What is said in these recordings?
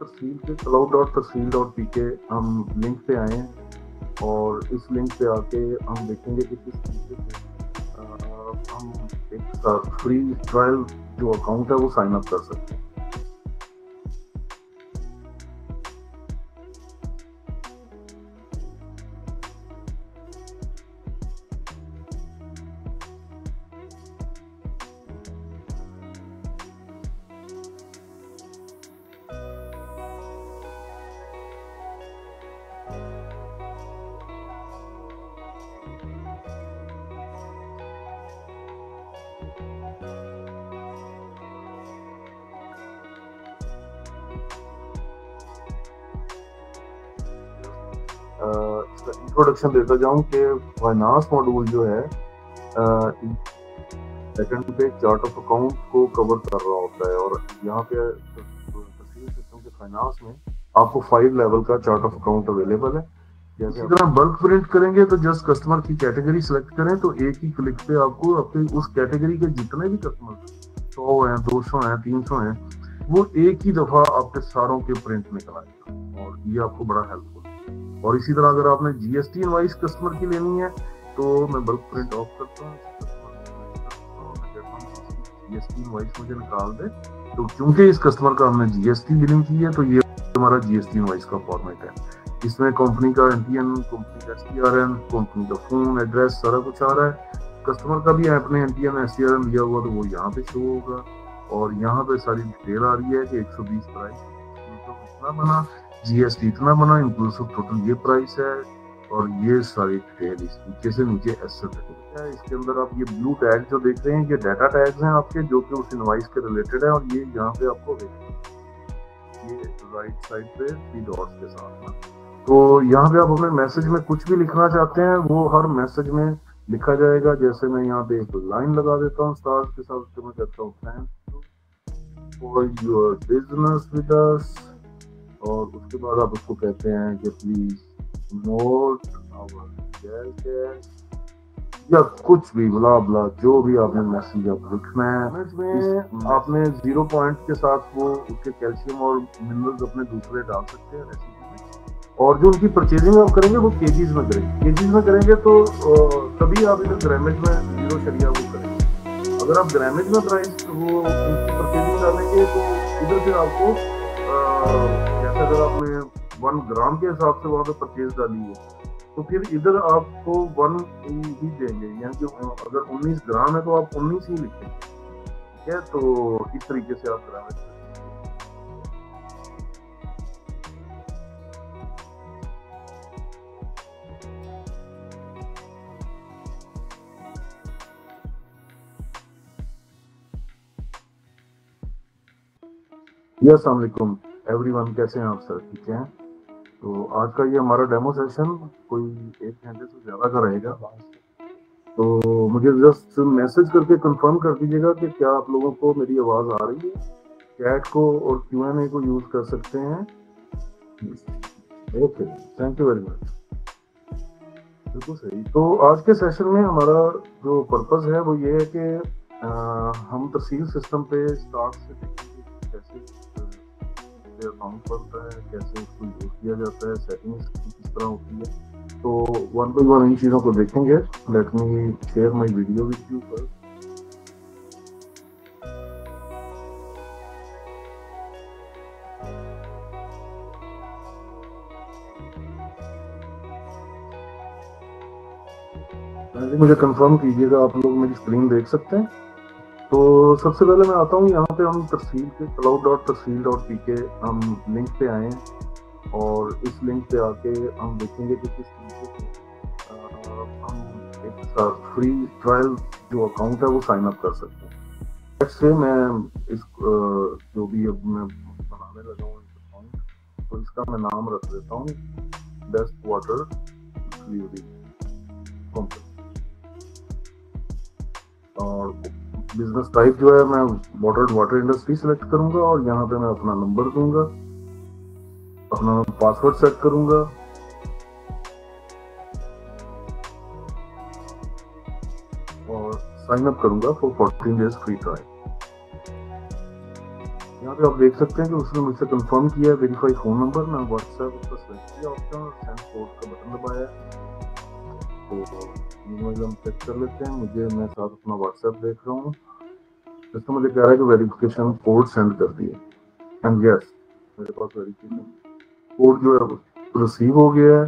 तहसील के cloud.tahsil.pk हम link पे आए हैं और इस लिंक पे आके हम देखेंगे कि किस तरीके से हम एक फ्री ट्रायल जो अकाउंट है वो साइन अप कर सकते हैं। इसका इंट्रोडक्शन देता जाऊं कि फाइनेंस मॉड्यूल जो है सेकंड पे चार्ट ऑफ अकाउंट को कवर कर रहा होता है और यहाँ पे तहसील सिस्टम के फाइनेंस में आपको 5 लेवल का चार्ट ऑफ अकाउंट अवेलेबल है। जैसे अगर आप बल्क प्रिंट करेंगे तो जस्ट कस्टमर की कैटेगरी सिलेक्ट करें तो एक ही क्लिक पे आपको आपके उस कैटेगरी के जितने भी कस्टमर 100 हैं, 200 हैं, 300 हैं, वो एक ही दफा आपके सारों के प्रिंट निकल आएगा और ये आपको बड़ा हेल्पफुल है। और इसी तरह अगर आपने जीएसटी इनवॉइस कस्टमर की लेनी है तो मैं बल्क प्रिंट ऑफ करता हूँ, जीएसटी इनवॉइस मुझे निकाल दे। तो क्योंकि इस कस्टमर का हमने जीएसटी बिलिंग की है तो ये हमारा जीएसटी इनवॉइस का फॉर्मेट है। इसमें कंपनी का एनटीएन, कंपनी का एसटीआरएन, कंपनी का फोन एड्रेस सारा कुछ आ रहा है। कस्टमर का भी आपने एनटीएन एसटीआरएन दिया हुआ तो वो यहाँ पे शो होगा और यहाँ पे सारी डिटेल आ रही है कि 120 प्राइस इतना बना, जीएसटी इतना बना, इंक्लूसिव टोटल ये प्राइस है और ये सारी डिटेल इस नीचे से नीचे एसेट है। इसके अंदर आप ये ब्लू टैग जो देख रहे हैं ये डाटा टैग्स हैं आपके जो कि उस इनवॉइस के रिलेटेड है और ये यहाँ पे आपको ये राइट साइड पे 3 डॉट्स के साथ में। तो यहाँ पे आप अपने मैसेज में कुछ भी लिखना चाहते हैं वो हर मैसेज में लिखा जाएगा। जैसे मैं यहाँ पे एक लाइन लगा देता हूँ स्टार्स के साथ, तो मैं कहता हूँ thanks for your business with us और उसके बाद आप उसको कहते हैं कि प्लीज नोट आवर या कुछ भी ब्ला ब्ला जो भी आपने मैसेज आप लिखना है। इसमें आपने 0 पॉइंट के साथ वो उसके कैल्शियम और मिनरल्स अपने दूसरे डाल सकते हैं रेसिपी में। और जो उनकी परचेजिंग आप करेंगे वो केजीज में करेंगे। केजीज में करेंगे तो तभी आप इधर ग्रामेज में 0 शरिया वो करेंगे। अगर आप ग्रामेज में प्राइस वो उनकी परचेजिंग डालेंगे तो इधर फिर आपको जैसे अगर आपने 1 ग्राम के हिसाब से वहाँ पे परचेज डाली है तो फिर इधर आपको 1 ही देंगे, यानी कि अगर 19 ग्राम है तो आप 19 ही लिखेंगे। ठीक है, तो इस तरीके से आप ग्रामेज अस्सलाम वालेकुम एवरीवन, कैसे हैं आप सर? ठीक हैं। तो आज का ये हमारा डेमो सेशन कोई 1 घंटे से ज़्यादा का रहेगा। तो मुझे जस्ट मैसेज करके कंफर्म कर दीजिएगा कि क्या आप लोगों को मेरी आवाज़ आ रही है। चैट को और Q&A को यूज़ कर सकते हैं। Okay, thank you very much. बिल्कुल सही। तो आज के सेशन में हमारा जो पर्पज़ है वो ये है कि हम तहसील सिस्टम पे स्टार्ट से देखेंगे कैसे अकाउंट बनता है, कैसे उसको यूज किया जाता है, सेटिंग्स किस तरह होती है। तो 1 by 1 इन चीज़ों को देखेंगे। Let me share my video with you first. मुझे कंफर्म कीजिएगा आप लोग मेरी स्क्रीन देख सकते हैं। तो सबसे पहले मैं आता हूँ यहाँ पे हम तहसील के cloud.tahsil.pk हम लिंक पे आए हैं और इस लिंक पे आके हम देखेंगे कि किस तरीके से हम एक फ्री ट्रायल जो अकाउंट है वो साइन अप कर सकते हैं। इससे मैं इस जो भी अब मैं बनाने लगा हूँ अकाउंट, तो इसका मैं नाम रख देता हूँ बेस्ट वाटर डिलीवरी कंपनी और बिजनेस टाइप जो है मैं वाटर इंडस्ट्री सेलेक्ट करूंगा और यहाँ पे मैं अपना नंबर दूंगा, अपना पासवर्ड सेट करूंगा और साइन अप करूंगा फॉर 14 डेज फ्री ट्रायल। यहाँ पे आप देख सकते हैं कि उसने मुझसे कंफर्म किया है वेरीफाई फोन नंबर। मैं व्हाट्सएप उसका सेलेक्ट किया ऑप्शन और सेंड कोड का बटन दबाया है। तो हम चेक कर लेते हैं। मैं साथ अपना व्हाट्सएप देख रहा हूँ, जिसमें मुझे कह रहा है कि वेरिफिकेशन कोड सेंड कर दिए एंड यस मेरे पास वेरिफिकेशन कोड जो है रिसीव हो गया है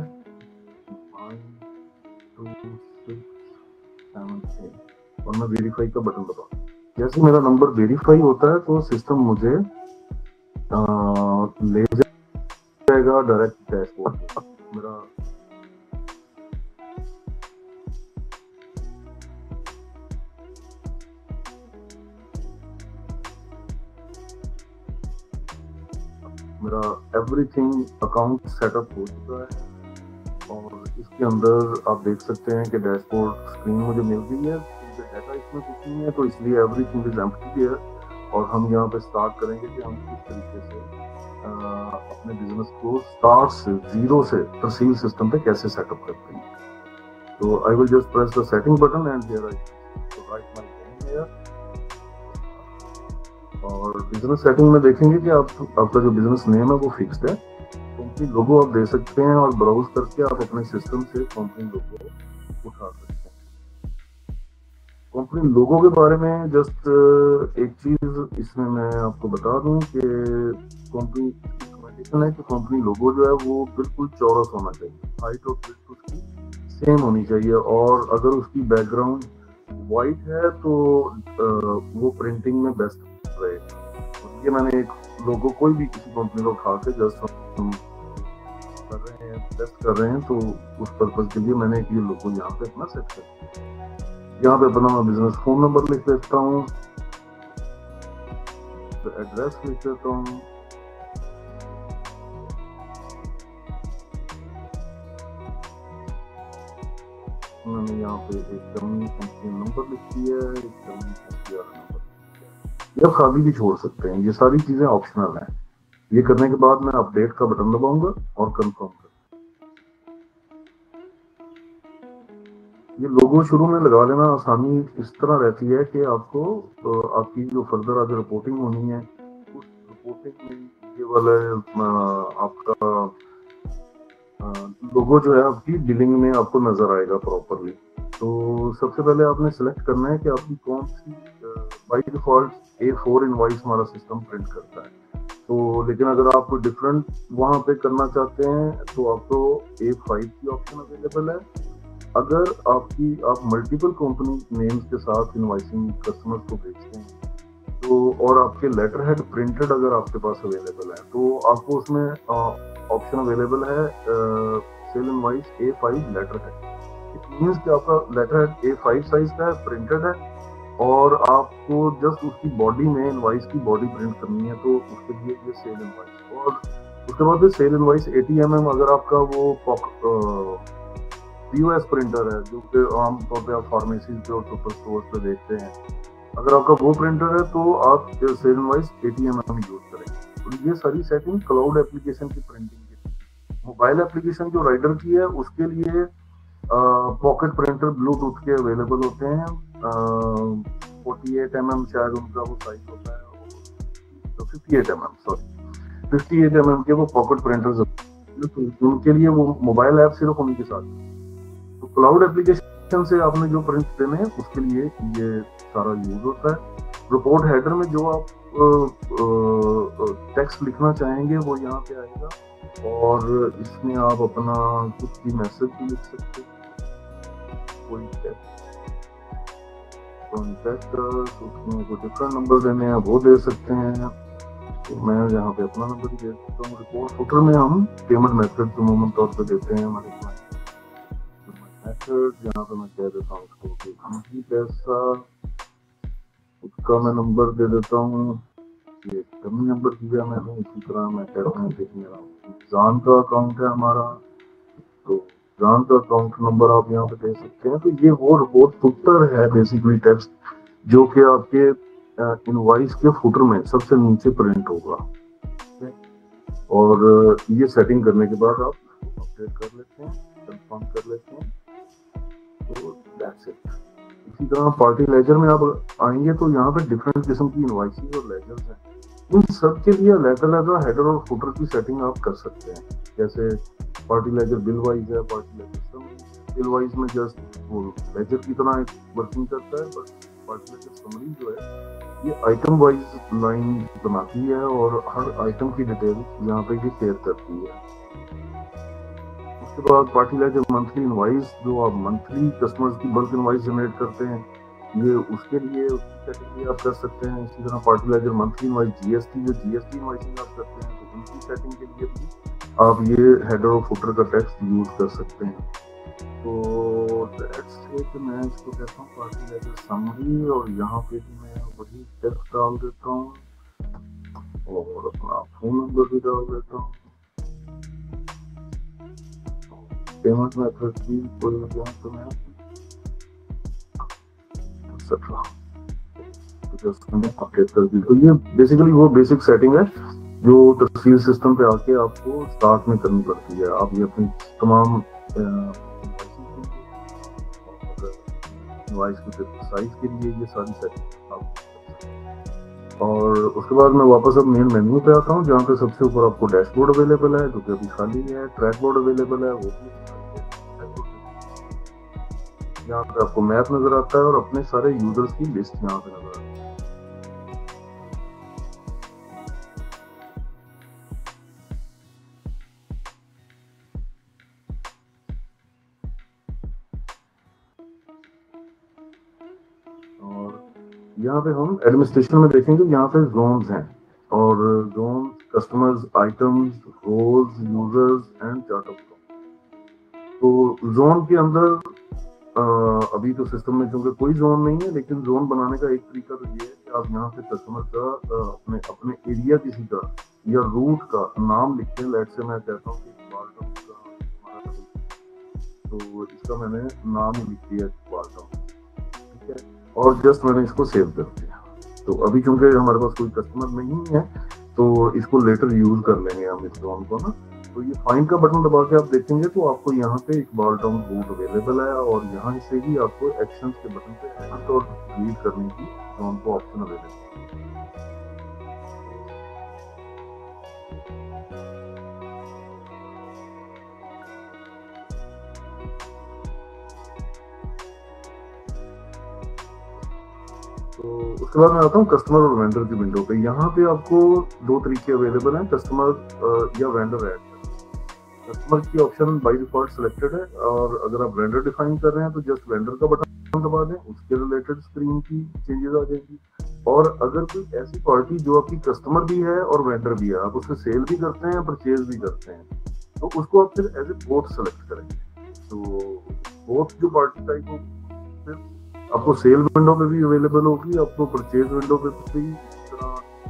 92678 और मैं वेरीफाई का बटन दबा। जैसे मेरा नंबर वेरीफाई होता है तो सिस्टम मुझे ले जाएगा डायरेक्ट डैशबोर्ड पे। मेरा मेरा एवरीथिंग अकाउंट सेटअप हो चुका है और इसके अंदर आप देख सकते हैं कि डैशबोर्ड स्क्रीन मुझे मिल गई है। क्योंकि डाटा इसमें कुछ नहीं है तो इसलिए एवरीथिंग इज एम्प्टी है। और हम यहाँ पे स्टार्ट करेंगे कि हम किस तरीके से अपने बिजनेस को स्टार्ट से जीरो से तरसील सिस्टम पे कैसे सेटअप करते हैं। तो I will just press the setting button and here I right my name here. और बिजनेस सेटिंग में देखेंगे कि आपका जो बिजनेस नेम है वो फिक्स्ड है। कंपनी लोगो आप दे सकते हैं और ब्राउज करके आप अपने सिस्टम से कंपनी लोगो उठा सकते हैं। कंपनी लोगो के बारे में जस्ट एक चीज इसमें मैं आपको बता दूं कि कंपनी रिकमेंडेशन है कि कंपनी लोगो जो है वो बिल्कुल चौरस होना चाहिए, हाइट और विड्थ उसकी सेम होनी चाहिए। और अगर उसकी बैकग्राउंड वाइट है तो वो प्रिंटिंग में बेस्ट रहेगा। ये मैंने एक लोगो कोई भी किसी कंपनी को उठा के जस्ट कर रहे हैं, टेस्ट कर रहे हैं, तो उस पर्पज के लिए मैंने ये लोगो यहाँ पे अपना सेट कर दिया। यहाँ पे अपना बिजनेस फोन नंबर लिख देता हूँ, तो एड्रेस लिख देता हूँ, मैंने यहाँ पे एक डमी कंपनी नंबर लिख दिया है, एक डमी कंपनी वाला नंबर। ये खाली भी छोड़ सकते हैं, ये सारी चीजें ऑप्शनल हैं। ये करने के बाद मैं अपडेट का बटन दबाऊंगा और कंफर्म कर। ये लोगो शुरू में लगा लेना आसानी इस तरह रहती है कि आपको आपकी जो फर्दर आगे रिपोर्टिंग होनी है उस रिपोर्टिंग में ये वाला आपका लोगो जो है आपकी बिलिंग में आपको नजर आएगा प्रॉपरली। तो सबसे पहले आपने सेलेक्ट करना है कि आपकी कौन सी बाय डिफॉल्ट A4 इनवॉइस हमारा सिस्टम प्रिंट करता है। तो लेकिन अगर आप डिफरेंट वहां पे करना चाहते हैं तो आपको A5 की ऑप्शन अवेलेबल है। अगर आप मल्टीपल कंपनी नेम्स के साथ इनवॉइसिंग कस्टमर्स को भेजते हैं तो और आपके लेटर हेड प्रिंटेड अगर आपके पास अवेलेबल है तो आपको उसमें ऑप्शन अवेलेबल है sale invoice A5 letter head. It means कि आपका लेटर हेड A5 साइज का है, प्रिंटेड है और आपको जस्ट उसकी बॉडी में इनवॉइस की बॉडी प्रिंट करनी है, तो उसके लिए ये सेल इनवॉइस। और उसके बाद सेल इनवॉइस 80 mm अगर आपका वो POS प्रिंटर है जो कि आमतौर पे आप फार्मेसी पे और सुपर स्टोर पे देखते हैं, अगर आपका वो प्रिंटर है तो आप सेल इनवॉइस 80 mm यूज करें। तो ये सारी सेटिंग क्लाउड एप्लीकेशन की प्रिंटिंग की। मोबाइल एप्लीकेशन जो राइडर की है उसके लिए पॉकेट प्रिंटर ब्लूटूथ के अवेलेबल होते हैं। 48 mm शायद उनका वो साइज होता है, तो 58 mm सॉरी 58 mm के वो पॉकेट प्रिंटर्स, तो उनके लिए वो मोबाइल ऐप सिर्फ उनके साथ। तो क्लाउड एप्लीकेशन से आपने जो प्रिंट देने हैं उसके लिए ये सारा यूज होता है। रिपोर्ट हेडर में जो आप टेक्स्ट लिखना चाहेंगे वो यहाँ पे आएगा और इसमें आप अपना कुछ भी मैसेज भी लिख सकते हैं, कोई कॉन्टैक्ट उसमें कोई डिफरेंट नंबर देने हैं वो दे सकते हैं। तो मैं यहाँ पे अपना नंबर ही दे सकता हूँ। रिपोर्ट फुटर में हम पेमेंट मेथड अमूमन तौर पर देते हैं हमारे मेथड, यहाँ पे मैं कह देता हूँ उसको कि पैसा, उसका मैं नंबर दे देता हूँ, ये कमी नंबर दिया मैंने। इसी तरह मैं कहता हूँ कि मेरा जान का अकाउंट है हमारा, तो जान का अकाउंट नंबर आप यहाँ पे दे सकते हैं। तो ये वो रिपोर्ट फुटर है बेसिकली टेक्स्ट जो कि आपके इनवॉइस के फुटर में सबसे नीचे प्रिंट होगा। और ये सेटिंग करने के बाद आप अपडेट कर लेते हैं, कंफर्म कर लेते हैं, तो दैट्स इट। इसी तरह पार्टी लेजर में आप आएंगे तो यहाँ पे डिफरेंट किस्म की इनवॉइसेस और लेजर्स हैं। इन सब के लिए अलग अलग हेडर और फुटर की सेटिंग आप कर सकते हैं। जैसे पार्टी लेजर बिल वाइज है, party laser summary. Bill wise में जस्ट वो लेजर की तरह एक वर्किंग करता है, बट पार्टी लेजर समरी जो है ये आइटम वाइज लाइन बनाती है और हर आइटम की डिटेल यहाँ पे ये शेयर करती है। उसके बाद पार्टी लेजर मंथली इनवाइस, जो आप मंथली कस्टमर्स की बल्क इनवाइस जनरेट करते हैं, ये उसके लिए उसकी सेटिंग भी आप कर सकते हैं। इसी तरह party laser monthly invoice GST, जो जीएसटी इनवाइसिंग आप करते हैं, तो उनकी सेटिंग के लिए भी आप ये हेडर और फुटर का टेक्स्ट यूज कर सकते हैं। तो लेट्स से कि मैं इसको कहता हूँ पार्टी लेजर समरी, और यहाँ पे भी मैं वही टेक्स्ट डाल देता हूँ और अपना फोन नंबर भी डाल देता हूँ। पेमेंट मेथड भी कोई यहाँ पे मैं अपडेट कर दी। तो ये बेसिकली वो बेसिक सेटिंग है जो तफसील सिस्टम पे आके आपको स्टार्ट में करनी पड़ती है। आप ये अपनी तमाम इनवॉइस की साइज के लिए ये सारी सेटिंग आप। और उसके बाद मैं वापस अब मेन मेन्यू पे आता हूँ, जहाँ पे सबसे ऊपर आपको डैशबोर्ड अवेलेबल है, जो कि अभी खाली है। ट्रैक बोर्ड अवेलेबल है, वो भी यहाँ पे आपको मैप नजर आता है और अपने सारे यूजर्स की लिस्ट यहाँ पे नजर आती है। यहाँ पे हम एडमिनिस्ट्रेशन में देखेंगे, यहाँ पे जोन्स हैं, और zone customers, items, roles, users and chart of zone. तो जोन के अंदर अभी तो सिस्टम में क्योंकि कोई जोन नहीं है, लेकिन जोन बनाने का एक तरीका तो ये है कि आप यहाँ पे कस्टमर का अपने एरिया किसी का या रूट का नाम लिखते हैं। लेट से मैं कहता हूँ कि बालटम का, तो इसका मैंने नाम ही लिख दिया बालटम, ठीक है, और जस्ट मैंने इसको सेव कर दिया। तो अभी चूंकि हमारे पास कोई कस्टमर नहीं है, तो इसको लेटर यूज कर लेंगे हम इस जोन को ना। तो ये फाइंड का बटन दबा के आप देखेंगे तो आपको यहाँ पे एक बालटम रूट अवेलेबल है, और यहाँ से ही आपको एक्शंस के बटन पे एडिट और डिलीट करने की जोन को ऑप्शन अवेलेबल है। तो उसके बाद मैं आता हूँ कस्टमर और वेंडर की विंडो पे। यहाँ पे आपको दो तरीके अवेलेबल हैं, कस्टमर या वेंडर ऐड। कस्टमर की ऑप्शन बाय डिफॉल्ट सिलेक्टेड है, और अगर आप वेंडर डिफाइन कर रहे हैं तो जस्ट वेंडर का बटन दबा दें, उसके रिलेटेड स्क्रीन की चेंजेस आ जाएंगी। और अगर कोई ऐसी पार्टी जो आपकी कस्टमर भी है और वेंडर भी है, आप उससे सेल भी करते हैं, परचेज भी करते हैं, तो उसको आप फिर एज ए बोथ सेलेक्ट करेंगे। तो बोथ जो पार्टी टाइप हो, आपको सेल विंडो पे भी अवेलेबल होगी, आपको परचेज विंडो पे भी,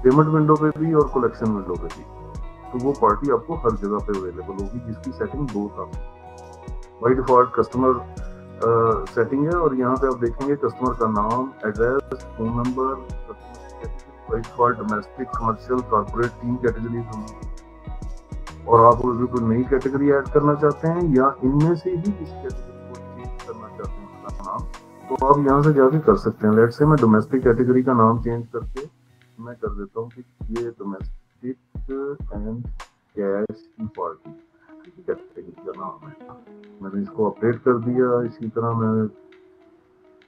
पेमेंट विंडो पे भी और कलेक्शन विंडो पे भी। तो वो पार्टी आपको हर जगह पे अवेलेबल होगी जिसकी सेटिंग बोथ आपको बाय डिफॉल्ट कस्टमर सेटिंग है। और यहाँ पे आप देखेंगे कस्टमर का नाम, address, phone number, by default domestic, commercial, corporate, 3 categories होंगी। और आप अगर कोई नई कैटेगरी ऐड करना चाहते हैं या इनमें से ही किसी कैटेगरी को चेंज करना चाहते हैं उसका नाम, तो आप यहाँ से जाके कर सकते हैं। लेट्स से मैं डोमेस्टिक कैटेगरी का नाम चेंज करके मैं कर देता हूँ कि ये डोमेस्टिक एंड कैश की पार्टी कैटेगरी का नाम है। मैंने इसको अपडेट कर दिया। इसी तरह मैं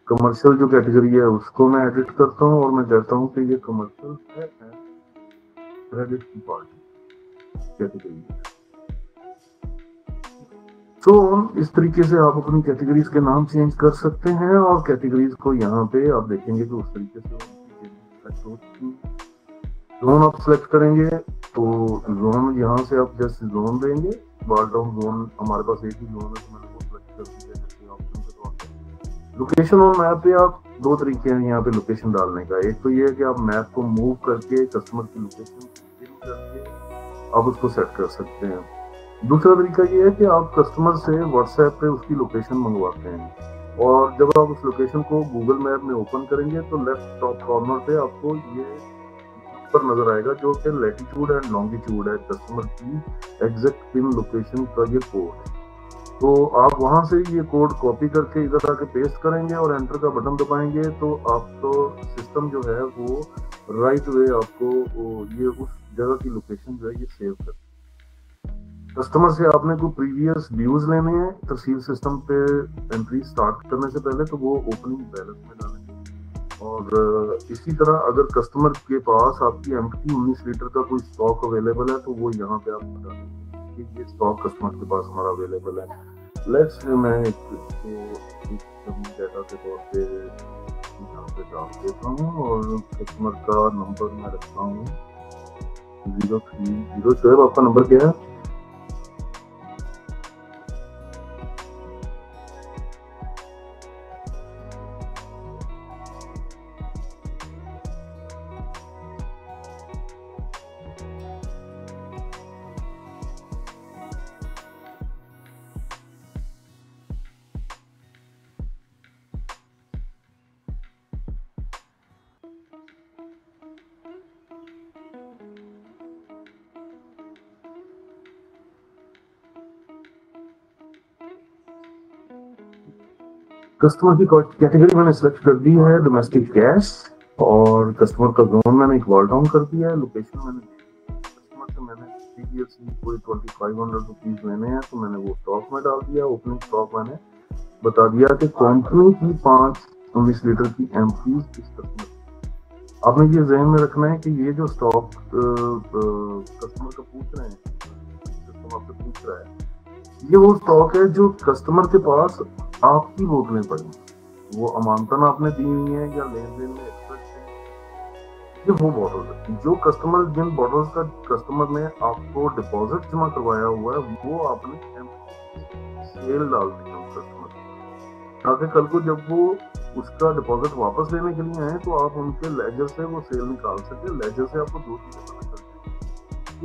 कमर्शियल जो कैटेगरी है उसको मैं एडिट करता हूँ और मैं कहता हूँ कि ये कमर्शियल है क्रेडिट की पार्टी कैटेगरी है। तो इस तरीके से आप अपनी कैटेगरीज के नाम चेंज कर सकते हैं, और कैटेगरीज को यहाँ पे आप देखेंगे कि उस तरीके से जोन आप सेलेक्ट करेंगे। तो जोन यहाँ से आप जस्ट जोन देंगे, बालटम जोन हमारे पास एक ही जोन है, तो मैंने वो सेलेक्ट कर दिया जैसे ऑप्शन के तौर पे। लोकेशन ऑन मैप पे आप दो तरीके हैं यहाँ पे लोकेशन डालने का। एक तो ये है कि आप मैप को मूव करके कस्टमर की लोकेशन पिन करके आप उसको सेट कर सकते हैं। दूसरा तरीका ये है कि आप कस्टमर से व्हाट्सएप पे उसकी लोकेशन मंगवाते हैं, और जब आप उस लोकेशन को गूगल मैप में ओपन करेंगे तो लेफ्ट टॉप कॉर्नर पे आपको ये नंबर नजर आएगा जो कि लैटिट्यूड एंड लॉन्गिट्यूड है, कस्टमर की एग्जैक्ट पिन लोकेशन का ये कोड है। तो आप वहां से ये कोड कॉपी करके इधर आके पेस्ट करेंगे और एंटर का बटन दबाएंगे, तो आपको सिस्टम जो है वो राइट वे आपको ये उस जगह की लोकेशन जो है ये सेव कर। कस्टमर से आपने कोई प्रीवियस ड्यूज लेने हैं तहसील सिस्टम पे एंट्री स्टार्ट करने से पहले, तो वो ओपनिंग बैलेंस में डालेंगे। और इसी तरह अगर कस्टमर के पास आपकी एम्प्टी 19 लीटर का कोई स्टॉक अवेलेबल है तो वो यहाँ पे आप बता देंगे कि ये स्टॉक कस्टमर के पास हमारा अवेलेबल है। लेट्स से मैं इसको डेटा के तौर पे यहाँ पे डाल देता हूँ और कस्टमर का नंबर मैं रखता हूँ 030। शोएब आपका नंबर क्या है? कस्टमर की कैटेगरी मैंने सिलेक्ट कर दी है डोमेस्टिक गैस, और कस्टमर का जोन मैंने इक्वल डाउन कर दिया है। लोकेशन मैंने कस्टमर से मैंने प्रीवियसली कोई 2500 रुपीज लेने हैं तो मैंने वो स्टॉक में डाल दिया। ओपनिंग स्टॉक मैंने बता दिया कि कंपनी की 5 19 लीटर की एम्प्टीज इस कस्टमर। आपने ये ज़हन में रखना है कि ये जो स्टॉक कस्टमर का पूछ रहे हैं, कस्टमर आपसे पूछ रहा है, ये वो स्टॉक है जो कस्टमर के पास आपकी बोतलें पड़ी, वो अमानतन आपने दी हुई है या लेन देन में एक्सपर्ट है, ये वो बॉटल है जो कस्टमर, जिन बॉटल्स का कस्टमर ने आपको डिपॉजिट जमा करवाया हुआ है वो आपने सेल डाल दी है कस्टमर, ताकि कल को जब वो उसका डिपॉजिट वापस लेने के लिए आए तो आप उनके लेजर से वो सेल निकाल सके। लेजर से आपको 2 चीजें पता चलती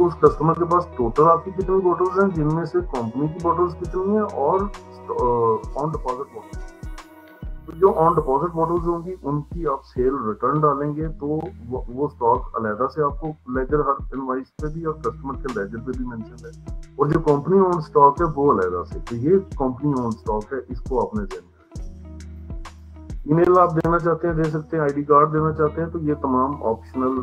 है, उस कस्टमर के पास टोटल आपकी कितनी बॉटल्स हैं, जिनमें से कंपनी की बॉटल्स कितनी है और ऑन डिपॉजिट बॉटल्स। तो जो ऑन डिपॉजिट बॉटल्स होंगी उनकी आप सेल रिटर्न डालेंगे तो वो स्टॉक अलहदा से आपको लेजर हर इनवॉइस पे भी और कस्टमर के लेजर पे भी मेंशन है, और जो कंपनी ओन स्टॉक है वो अलहदा से। तो ये कंपनी ओन स्टॉक है, इसको आपने देना। ईमेल आप देना चाहते हैं दे सकते हैं, आईडी कार्ड देना चाहते हैं, तो ये तमाम ऑप्शनल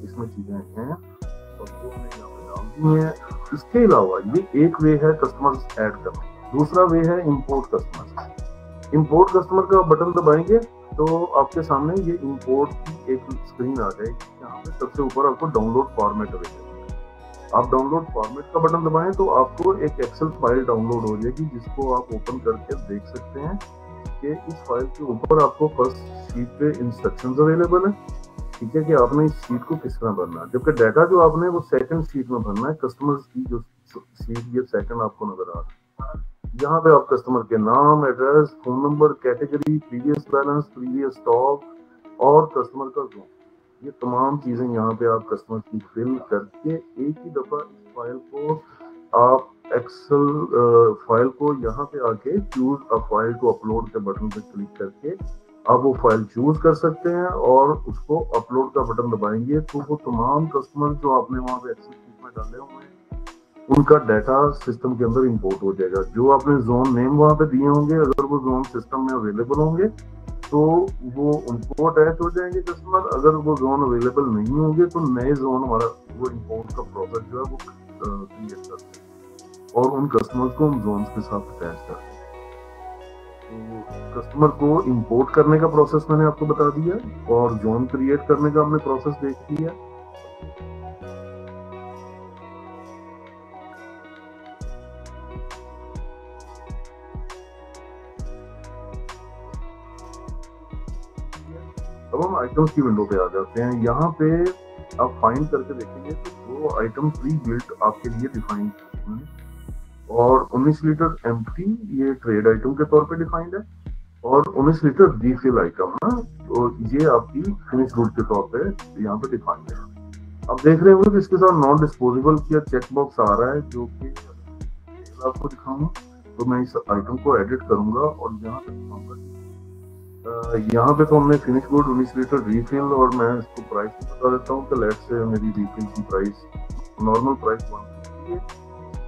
इसमें चीजें हैं और वो मैंने यहाँ पे डाल दी हैं। इसके अलावा ये एक वे है कस्टमर्स ऐड करने का। दूसरा वे है इंपोर्ट कस्टमर्स। इंपोर्ट कस्टमर का बटन दबाएंगे तो आपके सामने ये इंपोर्ट की एक स्क्रीन आ जाएगी। यहाँ पे सबसे ऊपर आपको डाउनलोड फॉर्मेट अवेलेबल है। आप डाउनलोड फॉर्मेट का बटन दबाएं तो आपको एक एक्सेल फाइल डाउनलोड हो जाएगी जिसको आप ओपन करके देख सकते हैं कि इस फाइल के ऊपर आपको फर्स्ट शीट पे इंस्ट्रक्शंस अवेलेबल है, ठीक है, कि आपने इस शीट को किस तरह भरना है। जबकि डाटा जो आपने वो सेकंड शीट में भरना है, कस्टमर्स की जो शीट ये सेकंड आपको नजर आ रहा है। यहाँ पे आप कस्टमर के नाम, address, phone number, category, previous balance, previous stock और कस्टमर का जोन, ये तमाम चीजें यहाँ पे आप कस्टमर की फिल करके एक ही दफा इस फाइल को आप एक्सेल फाइल को यहाँ पे आके choose a file to upload के बटन पे क्लिक करके आप वो फाइल चूज कर सकते हैं और उसको अपलोड का बटन दबाएंगे तो वो तमाम कस्टमर जो आपने वहाँ पे एक्सेल शीट में डाले हुए हैं उनका डाटा सिस्टम के अंदर इंपोर्ट हो जाएगा। जो आपने जोन नेम वहाँ पे दिए होंगे, अगर वो जोन सिस्टम में अवेलेबल होंगे तो वो उनको अटैच हो जाएंगे कस्टमर। अगर वो जोन अवेलेबल नहीं होंगे तो नए जोन हमारा वो इंपोर्ट का प्रोसेस जो है वो क्रिएट करते हैं और उन कस्टमर्स को हम जोन्स के साथ अटैच करते हैं। तो कस्टमर को इंपोर्ट करने का प्रोसेस मैंने आपको बता दिया और जोन क्रिएट करने का हमने प्रोसेस देख लिया। अब हम आइटम्स की विंडो पे आ जाते हैं। यहाँ पे आप फाइंड करके देखेंगे तो वो आइटम प्री बिल्ट आपके लिए डिफाइन और 19 लीटर एम्प्टी ये ट्रेड आइटम के तौर पे डिफाइंड है और 19 लीटर रिफिल आइटम ना तो ये आपकी फिनिश गुड के तौर पे यहाँ पे डिफाइंड है। आप देख रहे होंगे कि इसके साथ नॉन डिस्पोजेबल का चेक बॉक्स आ रहा है जो कि आपको दिखाऊंगा। तो मैं इस आइटम को एडिट करूंगा और यहाँ पे दिखाऊंगा। यहाँ पे तो हमने फिनिश गुड 19 लीटर रिफिल और मैं इसको प्राइस बता देता हूँ कि लेट्स से मेरी रिफिल की प्राइस नॉर्मल प्राइस 150 है,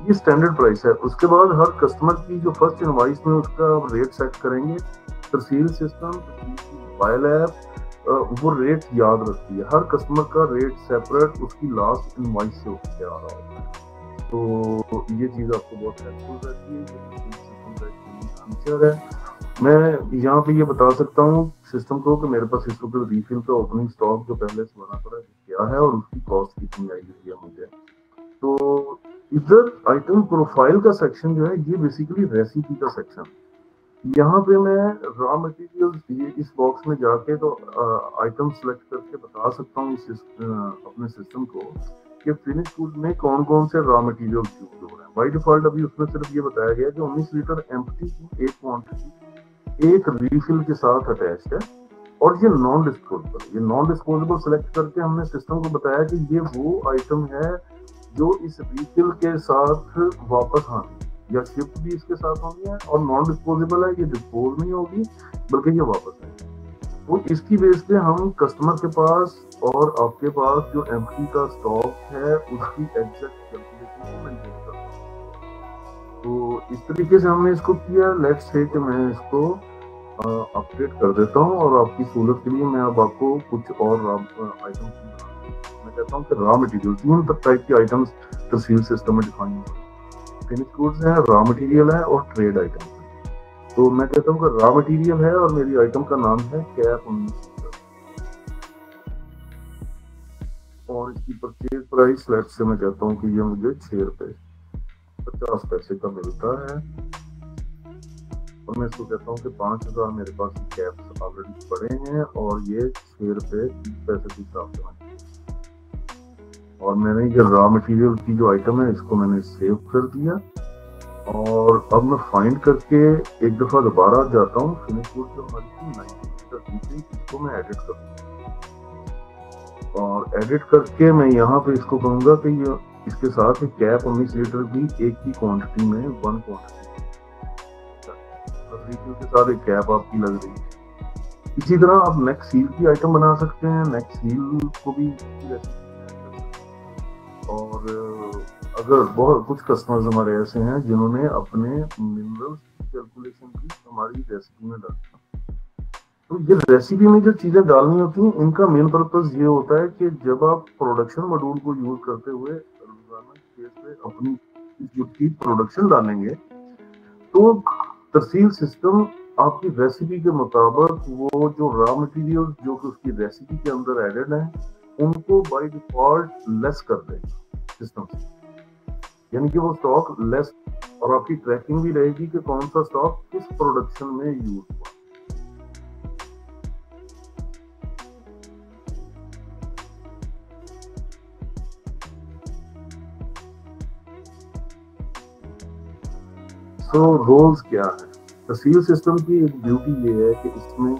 ये स्टैंडर्ड प्राइस है। उसके बाद हर कस्टमर की जो फर्स्ट इनवॉइस में उसका रेट सेट करेंगे। तहसील सिस्टम, मोबाइल ऐप, वो रेट याद रखती है। हर कस्टमर का रेट सेपरेट उसकी लास्ट इनवॉइस से उठ के आ रहा होता है। तो ये चीज़ आपको बहुत हेल्पफुल रहती है, ये फीचर है। मैं यहाँ पे ये बता सकता हूँ सिस्टम को कि मेरे पास इस वक्त रीफिल का ओपनिंग स्टॉक जो पहले से बना पड़ा है क्या है और उसकी कॉस्ट कितनी आई हुई है मुझे। तो इधर आइटम प्रोफाइल का सेक्शन जो है ये बेसिकली रेसिपी का सेक्शन। यहाँ पे मैं रॉ मटेरियल इस बॉक्स में जाके तो आइटम सेलेक्ट करके बता सकता हूँ अपने सिस्टम को कि फिनिश गुड में कौन कौन से रॉ मटेरियल यूज हो रहे हैं। बाय डिफॉल्ट अभी उसमें सिर्फ ये बताया गया कि 19 लीटर एम्प्टी की एक क्वांटिटी एक रीफिल के साथ अटैच्ड है और ये नॉन डिस्पोजेबल सेलेक्ट करके हमने सिस्टम को बताया कि ये वो आइटम है जो इस रीफिल के साथ वापस आनी या शिफ्ट भी इसके साथ होनी है, और नॉन डिस्पोजेबल है, ये डिस्पोज नहीं होगी बल्कि ये वापस है। तो इसकी बेस पे हम कस्टमर के पास और आपके पास जो एम्प्टी का स्टॉक है उसकी एग्जैक्ट कैलकुलेशन को मेंटेन करते हैं। तो इस तरीके से हमने इसको किया। लेट्स से कि मैं इसको अपडेट कर देता हूँ और आपकी सहूलत के लिए मैं अब आपको कुछ और आइटम्स मैं कहता हूँ कि रॉ मटेरियल 3 टाइप के आइटम्स तहसील सिस्टम में डिफाइन हुए हैं। फिनिश गुड्स है, रॉ मटेरियल है और ट्रेड आइटम है। तो मैं कहता हूँ कि रॉ मटेरियल है और मेरी आइटम का नाम है कैप 19 और इसकी परचेज प्राइस लेट्स से मैं कहता हूँ कि ये मुझे 6 रुपए 50 पैसे का मिलता है और मैं इसको कहता हूँ कि 5000 मेरे पास कैप्स ऑलरेडी पड़े हैं और ये 6 रुपए 30 पैसे की हिसाब से और मैंने ये रॉ मटेरियल की जो आइटम है इसको मैंने सेव कर दिया और अब मैं फाइंड करके एक दफा दोबारा जाता हूँ। फिनिश गुड जो हमारी 90 इसको मैं एडिट करूँगा और एडिट करके मैं यहाँ पे इसको कहूँगा कि ये इसके साथ कैप 19 लीटर भी एक ही क्वांटिटी में 1 क्वांटिटी के साथ एक कैप आपकी लग रही है। इसी तरह आप नेक सील की आइटम बना सकते हैं। नेक सील को भी और अगर बहुत कुछ कस्टमर्स हमारे ऐसे हैं जिन्होंने अपने मिनरल्स की कैलकुलेशन भी हमारी रेसिपी में डाली। तो ये रेसिपी में जो चीजें डालनी होती हैं इनका मेन पर्पस ये होता है कि जब आप प्रोडक्शन मॉड्यूल को यूज करते हुए अपनी की प्रोडक्शन डालेंगे तो तहसील सिस्टम आपकी रेसिपी के मुताबिक वो जो रॉ मटेरियल जो कि उसकी रेसिपी के अंदर एडेड है उनको बाय डिफॉल्ट लेस कर देगा सिस्टम से, यानी कि वो स्टॉक लेस और आपकी ट्रैकिंग भी रहेगी कि कौन सा स्टॉक किस प्रोडक्शन में यूज हुआ। सो रोल्स क्या है? तहसील सिस्टम की एक ब्यूटी ये है कि इसमें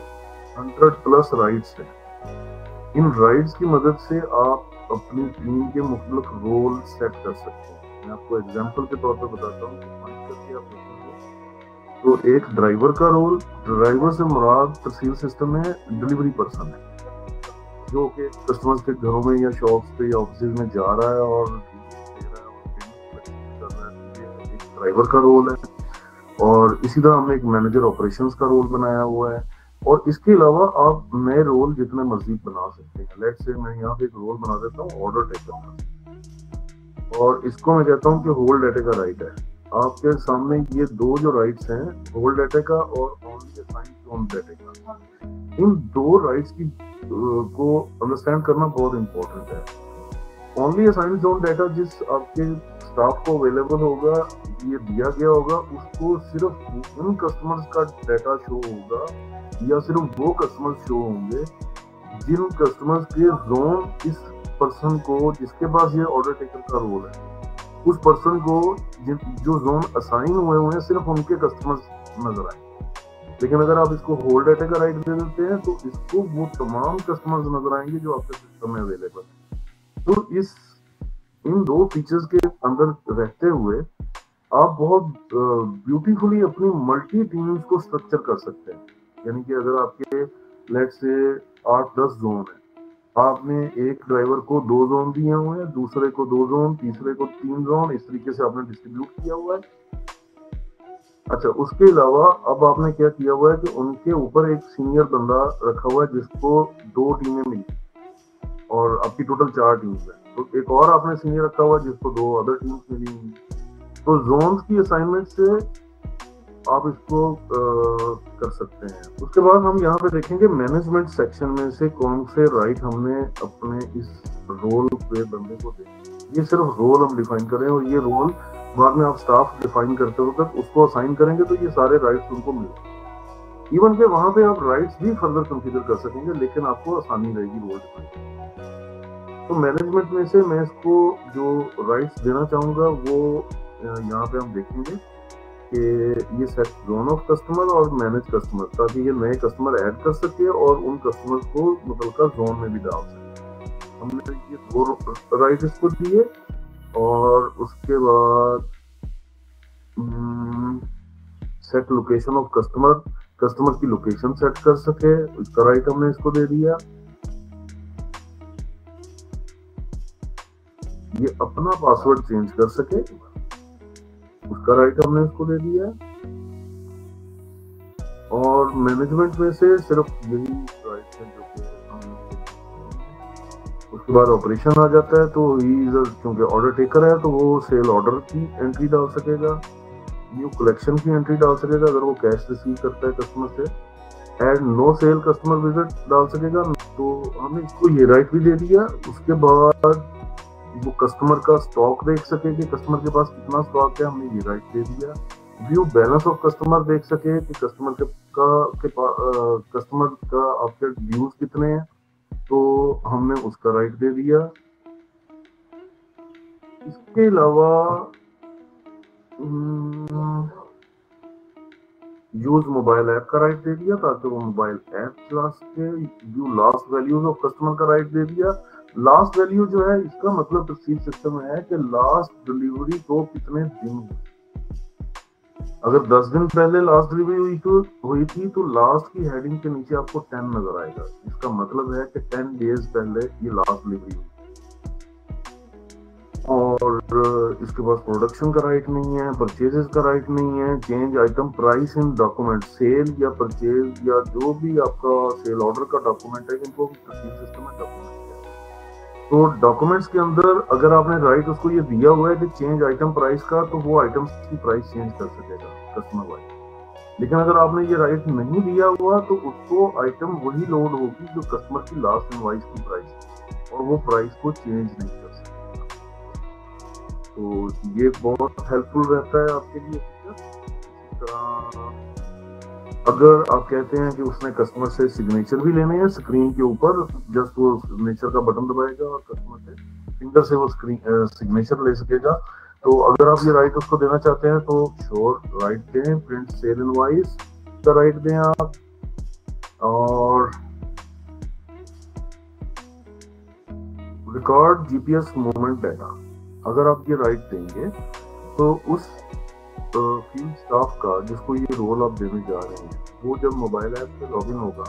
100+ राइट्स हैं। इन राइट्स की मदद से आप अपनी टीम के मुख्तलिफ रोल सेट कर सकते हैं। मैं आपको एग्जांपल के तौर पर बताता हूँ। तो एक ड्राइवर का रोल, ड्राइवर से मुराद तहसील सिस्टम में डिलीवरी पर्सन है जो कि कस्टमर्स के घरों में या शॉप्स पे या ऑफिस में जा रहा है और एक ड्राइवर का रोल है। और इसी तरह हमने एक मैनेजर ऑपरेशंस का रोल बनाया हुआ है और इसके अलावा आप नए रोल जितने मर्जी बना सकते हैं। लेट्स से मैं यहाँ पे एक रोल बना देता हूँ ऑर्डर टेकर और इसको मैं कहता हूँ कि होल्ड डेटा का राइट है। आपके सामने ये दो जो राइट्स हैं होल्ड डेटा का और ओनली असाइन जोन डेटा का, इन दो राइट्स की को अंडरस्टैंड करना बहुत इंपॉर्टेंट है। ओनली असाइन जोन डेटा जिस आपके स्टाफ को अवेलेबल होगा ये दिया गया होगा उसको सिर्फ उन कस्टमर्स का डेटा शो होगा या सिर्फ वो कस्टमर्स शो होंगे जिन कस्टमर्स के जोन इस पर्सन को जिसके पास ये ऑर्डर टेकर का रोल है उस पर्सन को जो जोन असाइन हुए हैं सिर्फ उनके कस्टमर्स नजर आएंगे। लेकिन अगर आप इसको होल्ड डेटा का राइट दे देते हैं तो इसको वो तमाम कस्टमर्स नजर आएंगे जो आपके सिस्टम में अवेलेबल है। तो इन दो फीचर्स के अंदर रहते हुए आप बहुत ब्यूटीफुली अपनी मल्टी टीम्स को स्ट्रक्चर कर सकते हैं। यानी कि अगर आपके लेट्स से 8-10 जोन है, आपने एक ड्राइवर को 2 जोन दिए हुए हैं, दूसरे को 2 जोन, तीसरे को 3 जोन, इस तरीके से आपने डिस्ट्रीब्यूट किया हुआ है। अच्छा, उसके अलावा अब आपने क्या किया हुआ है कि उनके ऊपर एक सीनियर बंदा रखा हुआ है जिसको 2 टीमें मिली और आपकी टोटल 4 टीम्स है, तो एक और आपने सीनियर रखा हुआ है जिसको 2 अदर टीम्स मिली हुई। तो जोन्स की असाइनमेंट से आप इसको कर सकते हैं। उसके बाद हम यहाँ पे देखेंगे मैनेजमेंट सेक्शन में से कौन से राइट हमने अपने इस रोल पे बंदे को दे। ये सिर्फ रोल हम डिफाइन करें और ये रोल बाद में आप स्टाफ डिफाइन करते वक्त उसको असाइन करेंगे तो ये सारे राइट्स उनको मिलेंगे। इवन के वहां पे आप राइट्स भी फर्दर कंसीडर कर सकेंगे, लेकिन आपको आसानी रहेगी रोल डिफाइन। तो मैनेजमेंट में से मैं इसको जो राइट्स देना चाहूंगा वो यहाँ पे हम देखेंगे कि ये सेट जोन ऑफ कस्टमर और मैनेज कस्टमर, ताकि ये नए कस्टमर ऐड कर सके और उन कस्टमर को मतलब जोन में भी डाल सके। हमने ये 2 राइट इसको दिए और उसके बाद set location of customer, customer की लोकेशन सेट कर सके, इसका राइट हमने इसको दे दिया। ये अपना पासवर्ड चेंज कर सके, उसका राइट हमने इसको दे दिया। और मैनेजमेंट में से सिर्फ यही राइट है जो कि उसके बाद ऑपरेशन आ जाता है, तो क्योंकि ऑर्डर टेकर है तो वो सेल ऑर्डर की एंट्री डाल सकेगा, न्यू कलेक्शन की एंट्री डाल सकेगा अगर वो कैश रिसीव करता है कस्टमर से, and no sale customer visit डाल सकेगा। तो हमने इसको ये राइट भी दे दिया। उसके बाद वो कस्टमर का स्टॉक देख सके कि कस्टमर के पास कितना स्टॉक है, हमने ये राइट दे दिया। व्यू बैलेंस ऑफ कस्टमर देख सके कि कस्टमर का आपके व्यूज कितने हैं, तो हमने उसका राइट दे दिया। इसके अलावा यूज मोबाइल ऐप का राइट दे दिया ताकि वो मोबाइल ऐप चला सके। View last values of customer का राइट दे दिया। लास्ट वैल्यू जो है इसका मतलब परसीव सिस्टम है कि लास्ट डिलीवरी को कितने दिन हुई। अगर 10 दिन पहले लास्ट डिलीवरी हुई थी तो लास्ट की हेडिंग के नीचे आपको 10 नजर आएगा। इसका मतलब है कि 10 डेज पहले ये लास्ट डिलीवरी हुई। और इसके पास प्रोडक्शन का राइट नहीं है, परचेजेस का राइट नहीं है, change item price in document, sale या परचेज या जो भी आपका सेल ऑर्डर का डॉक्यूमेंट है, इनको परचेज सिस्टम में डॉक्यूमेंट है। तो डॉक्यूमेंट्स के अंदर अगर आपने राइट उसको ये दिया हुआ है कि चेंज आइटम प्राइस का, तो वो आइटम्स की प्राइस चेंज कर सकेगा कस्टमर वाइज। लेकिन अगर आपने ये राइट नहीं दिया हुआ तो उसको आइटम वही लोड होगी जो कस्टमर की लास्ट इनवॉइस की प्राइस, और वो प्राइस को चेंज नहीं कर सकता। तो ये बहुत हेल्पफुल रहता है आपके लिए। इसी तरह अगर आप कहते हैं कि उसने कस्टमर से सिग्नेचर भी लेने हैं स्क्रीन के ऊपर, जस्ट वो सिग्नेचर का बटन दबाएगा और कस्टमर से फिंगर से वो सिग्नेचर ले सकेगा। तो अगर आप ये राइट उसको देना चाहते हैं तो श्योर राइट दें, प्रिंट सेल इनवॉइस का राइट दें आप। और रिकॉर्ड जीपीएस मूवमेंट डाटा, अगर आप ये राइट देंगे तो उस फील्ड स्टाफ का जिसको ये रोल आप देने जा रहे हैं, वो जब मोबाइल ऐप पे लॉगिन होगा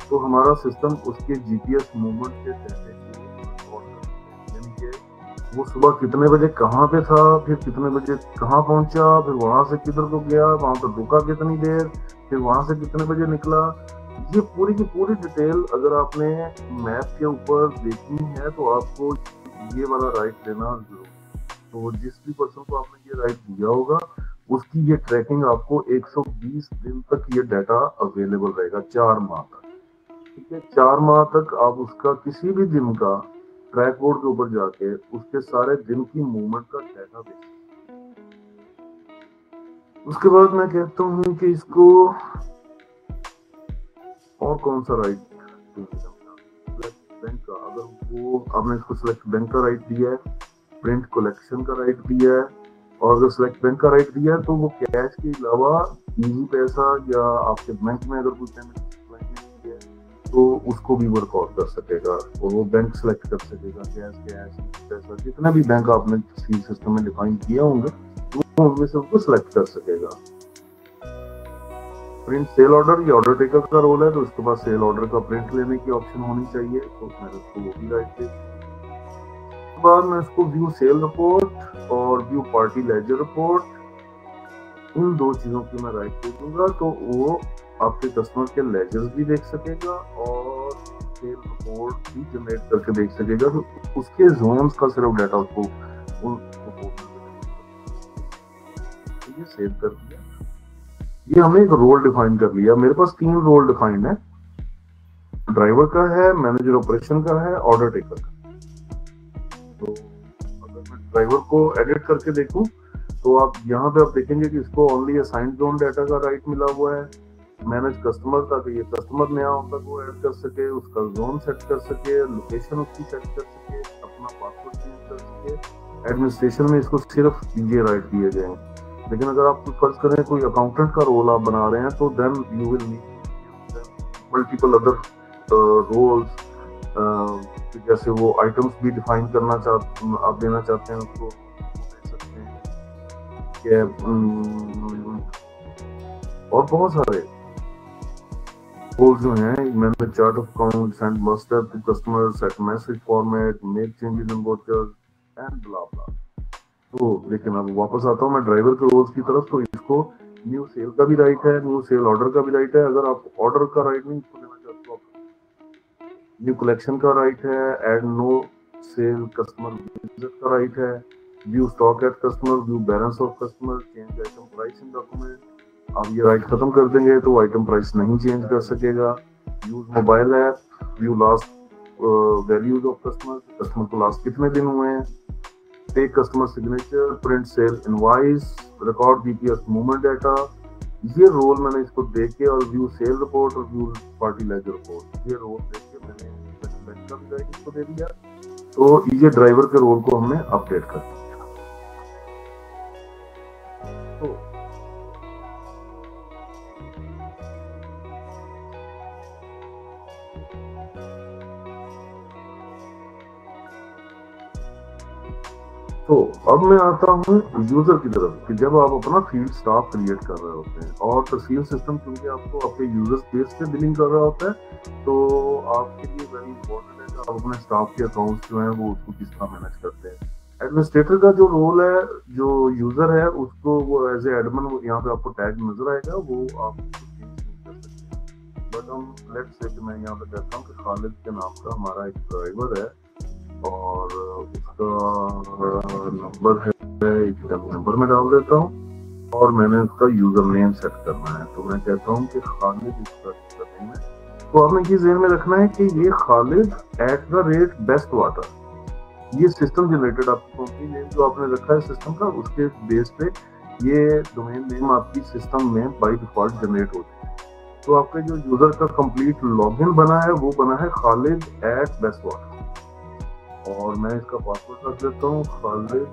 तो हमारा सिस्टम उसके जीपीएस मूवमेंट के डाटे को रिकॉर्ड करता है। यानी कि वो सुबह कितने बजे कहाँ पे था, फिर कितने बजे कहाँ पहुंचा, फिर वहां से किधर को गया, वहां पर रुका कितनी देर, फिर वहां से कितने बजे निकला, ये पूरी की पूरी डिटेल अगर आपने मैप के ऊपर देखनी है तो आपको ये वाला राइट देना जरूर। तो जिस भी पर्सन को आपने ये राइट दिया होगा उसकी ये ट्रैकिंग आपको 120 दिन तक ये डाटा अवेलेबल रहेगा, 4 माह तक। ठीक है, 4 माह तक आप उसका किसी भी दिन का ट्रैक बोर्ड के ऊपर जाके उसके सारे दिन की मूवमेंट का डाटा देख सकते। उसके बाद मैं कहता हूँ कि इसको और कौन सा राइट बैंक का, अगर वो आपने इसको सिलेक्ट बैंक का राइट दिया है, प्रिंट कलेक्शन का राइट दिया है, और अगर सिलेक्ट बैंक का राइट दिया है तो वो कैश के अलावा इजी पैसा या आपके बैंक में अगर कोई पेमेंट किया है तो उसको भी वो रिकॉर्ड कर सकेगा और वो बैंक सिलेक्ट कर सकेगा। कैश पैसा जितना भी बैंक आपने सिस्टम में डिफाइन किया होंगे वो उनमें से उसको सिलेक्ट कर सकेगा। प्रिंट सेल ऑर्डर, ये ऑर्डर टेकर का रोल है तो उसके पास सेल ऑर्डर का प्रिंट लेने की ऑप्शन होनी चाहिए, तो मैंने उसको वो भी राइट दे। बाद मैं इसको व्यू सेल रिपोर्ट और व्यू पार्टी लेजर रिपोर्ट, इन दो चीजों की मैं राइट दे दूंगा तो वो आपके कस्टमर के लेजर्स भी देख सकेगा और सेल रिपोर्ट भी जनरेट करके देख सकेगा, तो उसके जोन्स का सिर्फ डाटा उसको उन रिपोर्ट में ये सेव कर दिया। ये हमने एक रोल डिफाइन कर लिया। मेरे पास 3 रोल डिफाइंड है, ड्राइवर का है, मैनेजर ऑपरेशन का है, ऑर्डर टेकर का। तो अगर मैं ड्राइवर को एडिट करके देखूं तो आप यहाँ पे आप देखेंगे कि इसको ओनली असाइंड जोन डाटा का राइट मिला हुआ है। मैनेज कस्टमर ताकि ये कस्टमर नया होता वो ऐड कर सके, उसका जोन सेट कर सके, लोकेशन उसकी सेट कर सके, अपना पासवर्ड चेंज कर सके। एडमिनिस्ट्रेशन में इसको सिर्फ ये राइट दिए गए हैं। लेकिन अगर आप फर्ज करें कोई अकाउंटेंट का रोल आप बना रहे हैं तो then you will need multiple other roles, जैसे वो आइटम्स भी डिफाइन करना आप देना चाहते हैं उसको दे सकते हैं कि और बहुत सारे रोल्स जो हैं। मैंने chart of account, send must have to customer, set message format, make changes in vouchers and blah blah. तो लेकिन अब वापस आता हूँ मैं ड्राइवर के रोल्स की तरफ। तो इसको न्यू सेल का भी राइट है, न्यू सेल ऑर्डर का भी राइट है। अगर आप ऑर्डर का राइट नहीं इसको देना चाहते हो, न्यू कलेक्शन का राइट है, add no sale customer visit का राइट है, view stock at customer, view balance of customer, change item price in document. आप ये राइट खत्म कर देंगे तो आइटम प्राइस नहीं चेंज कर सकेगा। Use mobile app, view last values of customer, customer को लास्ट कितने दिन हुए हैं, take customer signature, print sale invoice, record GPS movement data. ये रोल मैंने इसको देख के, और व्यू सेल रिपोर्ट और व्यू पार्टी लेजर रिपोर्ट, ये रोल देख के मैंने का भी राइट इसको दे दिया। तो ये ड्राइवर के रोल को हमने अपडेट कर दिया। तो अब मैं आता हूँ यूजर की तरफ कि जब आप अपना फील्ड स्टाफ क्रिएट कर रहे होते हैं और तहसील सिस्टम क्योंकि आपको अपने यूजर स्पेस पे बिलिंग कर रहा होता है, तो आपके लिए वेरी इंपॉर्टेंट है कि आप अपने स्टाफ के अकाउंट्स जो हैं वो उसको किस तरह मैनेज करते हैं। एडमिनिस्ट्रेटर का जो रोल है, जो यूजर है उसको वो एज ए एडमिन, यहाँ पे आपको टैग नजर आएगा, वो आप चेंज नहीं कर सकते। बट हम लेट्स से कि मैं यहाँ पे कहता हूँ कि खालिद के नाम का हमारा एक ड्राइवर है और उसका नंबर है, एक नंबर में डाल देता हूँ और मैंने उसका यूजर नेम सेट करना है। तो मैं कहता हूँ कि खालिद इसका यूजर नेम है। तो आपने ये ज़हन में रखना है कि ये खालिद @बेस्ट वाटर, ये सिस्टम जनरेटेड आपकी कंपनी नेम जो आपने रखा है सिस्टम का, उसके बेस पे ये डोमेन नेम आपकी सिस्टम में बाय डिफॉल्ट जनरेट होती है। तो आपका जो यूजर का कंप्लीट लॉगिन बना है वो बना है खालिद @बेस्ट वाटर, और मैं इसका पासवर्ड रख देता हूँ खालिद।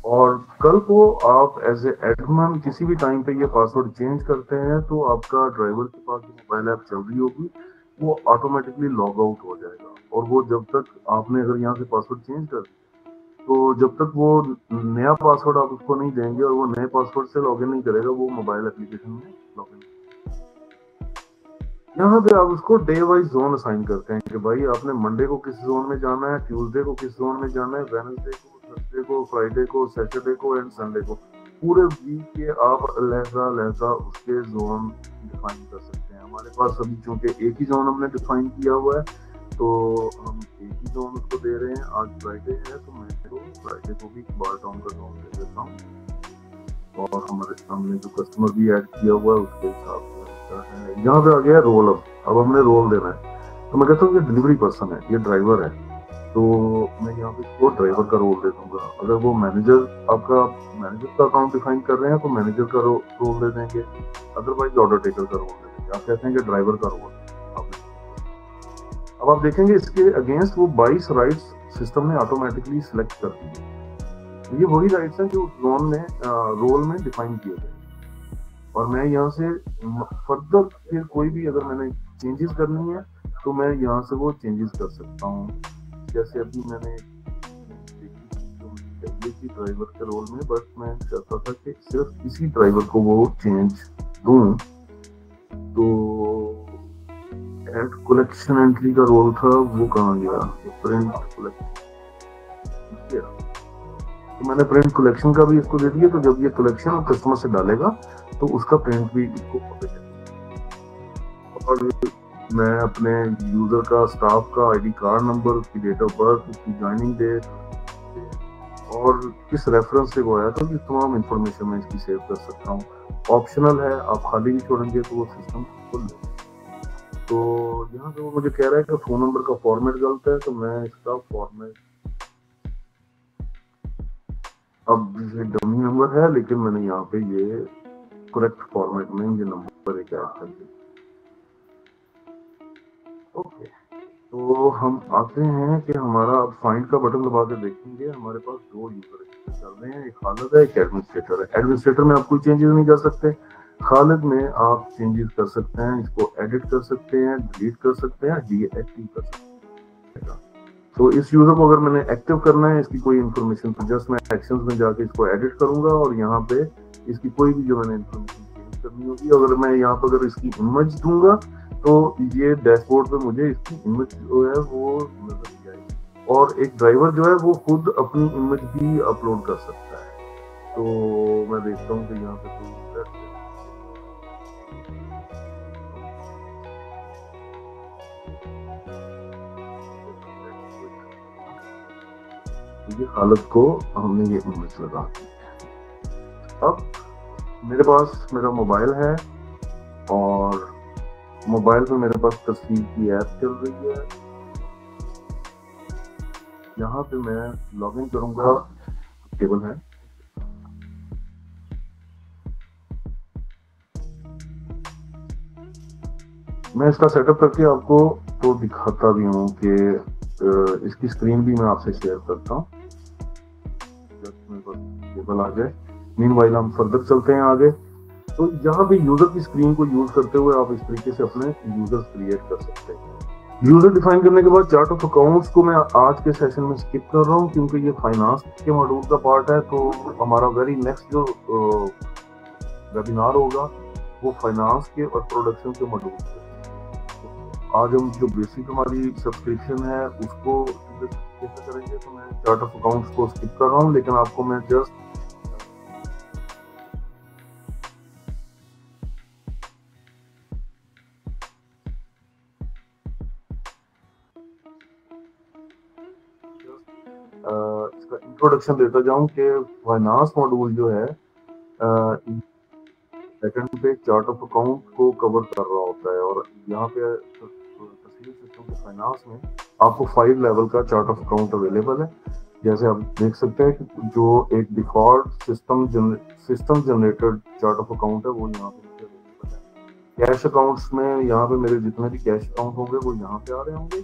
और कल को आप एज ए एडमिन किसी भी टाइम पे ये पासवर्ड चेंज करते हैं तो आपका ड्राइवर के पास जो मोबाइल ऐप चल रही होगी वो ऑटोमेटिकली लॉग आउट हो जाएगा। और वो जब तक आपने अगर यहाँ से पासवर्ड चेंज कर तो जब तक वो नया पासवर्ड आप उसको नहीं देंगे और वो नए पासवर्ड से लॉगिन नहीं करेगा, वो मोबाइल एप्लीकेशन में लॉगिन। यहाँ पे आप उसको डे वाइज जोन असाइन करते हैं कि भाई आपने मंडे को किस जोन में जाना है, ट्यूसडे को किस जोन में जाना है, वेडनेसडे को, थर्सडे को, फ्राइडे को, सैटरडे को एंड संडे को। पूरे वीक के आप लहजा उसके जोन डिफाइन कर सकते हैं। हमारे पास अभी चूंकि एक ही जोन हमने डिफाइन किया हुआ है तो हम एक ही जोन उसको दे रहे हैं। आज फ्राइडे है तो मैं तो फ्राइडे को भी बार टाउन का जोन दे देता हूँ और हमारे सामने जो कस्टमर भी ऐड किया हुआ है उसके हिसाब से यहाँ पे आ गया रोल। अब हमने रोल देना है तो मैं कहता हूँ ये डिलीवरी पर्सन है, ये ड्राइवर है, तो मैं यहाँ पे इसको ड्राइवर का रोल दे दूंगा। अगर वो मैनेजर आपका मैनेजर का अकाउंट डिफाइन कर रहे हैं तो मैनेजर का रोल दे देंगे, अदरवाइज ऑर्डर टेकर का रोल दे देंगे। आप कहते हैं कि ड्राइवर का रोल। अब आप देखेंगे इसके अगेंस्ट वो 22 राइट्स सिस्टम ने ऑटोमेटिकली सिलेक्ट कर दिए। ये वही राइट्स हैं जो उस जोन में रोल में डिफाइन किए गए। और मैं यहाँ से फर्दर फिर कोई भी अगर मैंने चेंजेस करनी है तो मैं यहाँ से वो चेंजेस कर सकता हूँ। जैसे अभी मैंने देखी ड्राइवर के रोल में, बट मैं चाहता था कि सिर्फ इसी ड्राइवर को वो चेंज दूं। तो एड कलेक्शन एंट्री का रोल था, वो कहाँ गया? प्रिंट कलेक्शन, तो मैंने प्रिंट कलेक्शन का भी इसको दे दिया, तो जब ये कलेक्शन कस्टमर से डालेगा तो उसका प्रिंट भी इसको पता चलेगा। और मैं अपने यूजर का, स्टाफ का आईडी कार्ड नंबर, उसकी डेट ऑफ बर्थ, उसकी ज्वाइनिंग डेट और किस रेफरेंस से वो आया, तो ये तमाम इंफॉर्मेशन मैं इसकी सेव कर सकता हूँ। ऑप्शनल है, आप खाली भी छोड़ेंगे तो वो सिस्टम खुल लेगा। तो यहाँ पे वो मुझे कह रहा है कि फोन नंबर का फॉर्मेट गलत है, तो मैं इसका फॉर्मेट, अब ये डमी नंबर है लेकिन मैंने यहाँ पे ये करेक्ट फॉर्मेट में ये नंबर एक ऐड कर दिया। ओके, तो हम आते हैं कि हमारा अब फाइंड का बटन दबा के देखेंगे, हमारे पास दो यूजर चल रहे हैं, एक खालिद है, एक एडमिनिस्ट्रेटर है। एडमिनिस्ट्रेटर में आप कोई चेंजेस नहीं कर सकते, खालिद में आप चेंजेस कर सकते हैं, इसको एडिट कर सकते हैं, डिलीट कर सकते हैं, डीएक्टिव कर सकते हैं। तो इस यूजर को अगर मैंने एक्टिव करना है, इसकी कोई इन्फॉर्मेशन, तो जस्ट मैं एक्शंस में जाके इसको एडिट करूंगा और यहाँ पे इसकी कोई भी जो मैंने इन्फॉर्मेशन चेंज करनी होगी, अगर मैं यहाँ पर अगर इसकी इमेज दूंगा तो ये डैशबोर्ड पे मुझे इसकी इमेज जो है वो नजर नहीं आएगी। और एक ड्राइवर जो है वो खुद अपनी इमेज भी अपलोड कर सकता है। तो मैं देखता हूँ कि यहाँ पे कोई ये हालत को हमने ये इमेज लगा दी। अब मेरे पास मेरा मोबाइल है और मोबाइल पे मेरे पास तस्वीर की ऐप चल रही है। यहाँ पे मैं लॉगिन करूंगा, टेबल है, मैं इसका सेटअप करके आपको तो दिखाता भी हूँ कि इसकी स्क्रीन भी मैं आपसे शेयर करता हूँ। टेबल आ जाए, मीनवाइल हम फर्दर चलते हैं आगे। तो यहाँ पे यूजर की स्क्रीन को यूज करते हुए आप इस तरीके से अपने यूजर्स क्रिएट कर सकते हैं। यूजर डिफाइन करने के बाद चार्ट ऑफ अकाउंट्स को मैं आज के सेशन में स्किप कर रहा हूँ क्योंकि ये फाइनेंस के मॉड्यूल का पार्ट है। तो हमारा वेरी नेक्स्ट जो वेबिनार होगा वो फाइनेंस के और प्रोडक्शन के मॉड्यूल पे। आज हम जो बेसिक हमारी सब्सक्रिप्शन है उसको कैसे करेंगे, तो मैं चार्ट ऑफ अकाउंट्स को स्किप कर रहा हूँ, लेकिन आपको मैं जस्ट इसका इंट्रोडक्शन देता जाऊं कि फाइनेंस मॉड्यूल जो है सेकंड पे चार्ट ऑफ अकाउंट को कवर कर रहा होता है। और यहाँ पे तस्वीर सिस्टम के फाइनेंस में आपको 5 लेवल का चार्ट ऑफ अकाउंट अवेलेबल है। जैसे आप देख सकते हैं कि जो एक default system generated chart of account है वो यहाँ पे अवेलेबल है। कैश अकाउंट्स में यहाँ पे मेरे जितने भी कैश अकाउंट होंगे वो यहाँ पे आ रहे होंगे,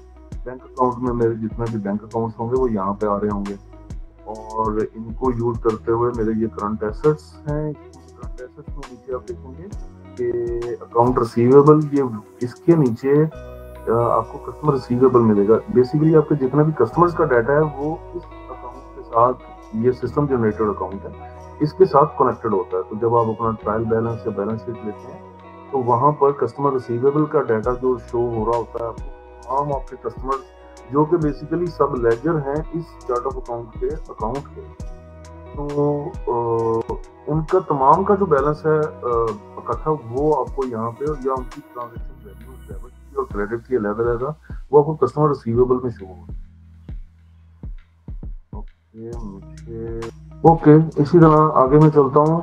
बैंक अकाउंट में मेरे जितने भी बैंक अकाउंट्स होंगे वो यहाँ पे आ रहे होंगे। और इनको यूज करते हुए मेरे ये करंट एसेट्स हैं। करंट एसेट्स में नीचे आप देखेंगे कि अकाउंट रिसीवेबल, ये इसके नीचे आपको कस्टमर रिसीवेबल मिलेगा। बेसिकली आपके जितना भी कस्टमर्स का डाटा है वो इस अकाउंट के साथ, ये सिस्टम जनरेटेड अकाउंट है, इसके साथ कनेक्टेड होता है। तो जब आप अपना ट्रायल बैलेंस या बैलेंस शीट लेते हैं तो वहां पर कस्टमर रिसीवेबल का डाटा जो शो हो रहा होता है आपको, आम आपके कस्टमर जो कि बेसिकली सब लेजर हैं इस चार्ट ऑफ अकाउंट के, तो उनका तमाम का जो बैलेंस है इकट्ठा वो आपको यहाँ पे, या उनकी ट्रांजैक्शन वैल्यू, डेबिट की और क्रेडिट की लेवल है वो आपको कस्टमर रिसीवेबल में शो होगा। ओके, इसी तरह आगे मैं चलता हूँ।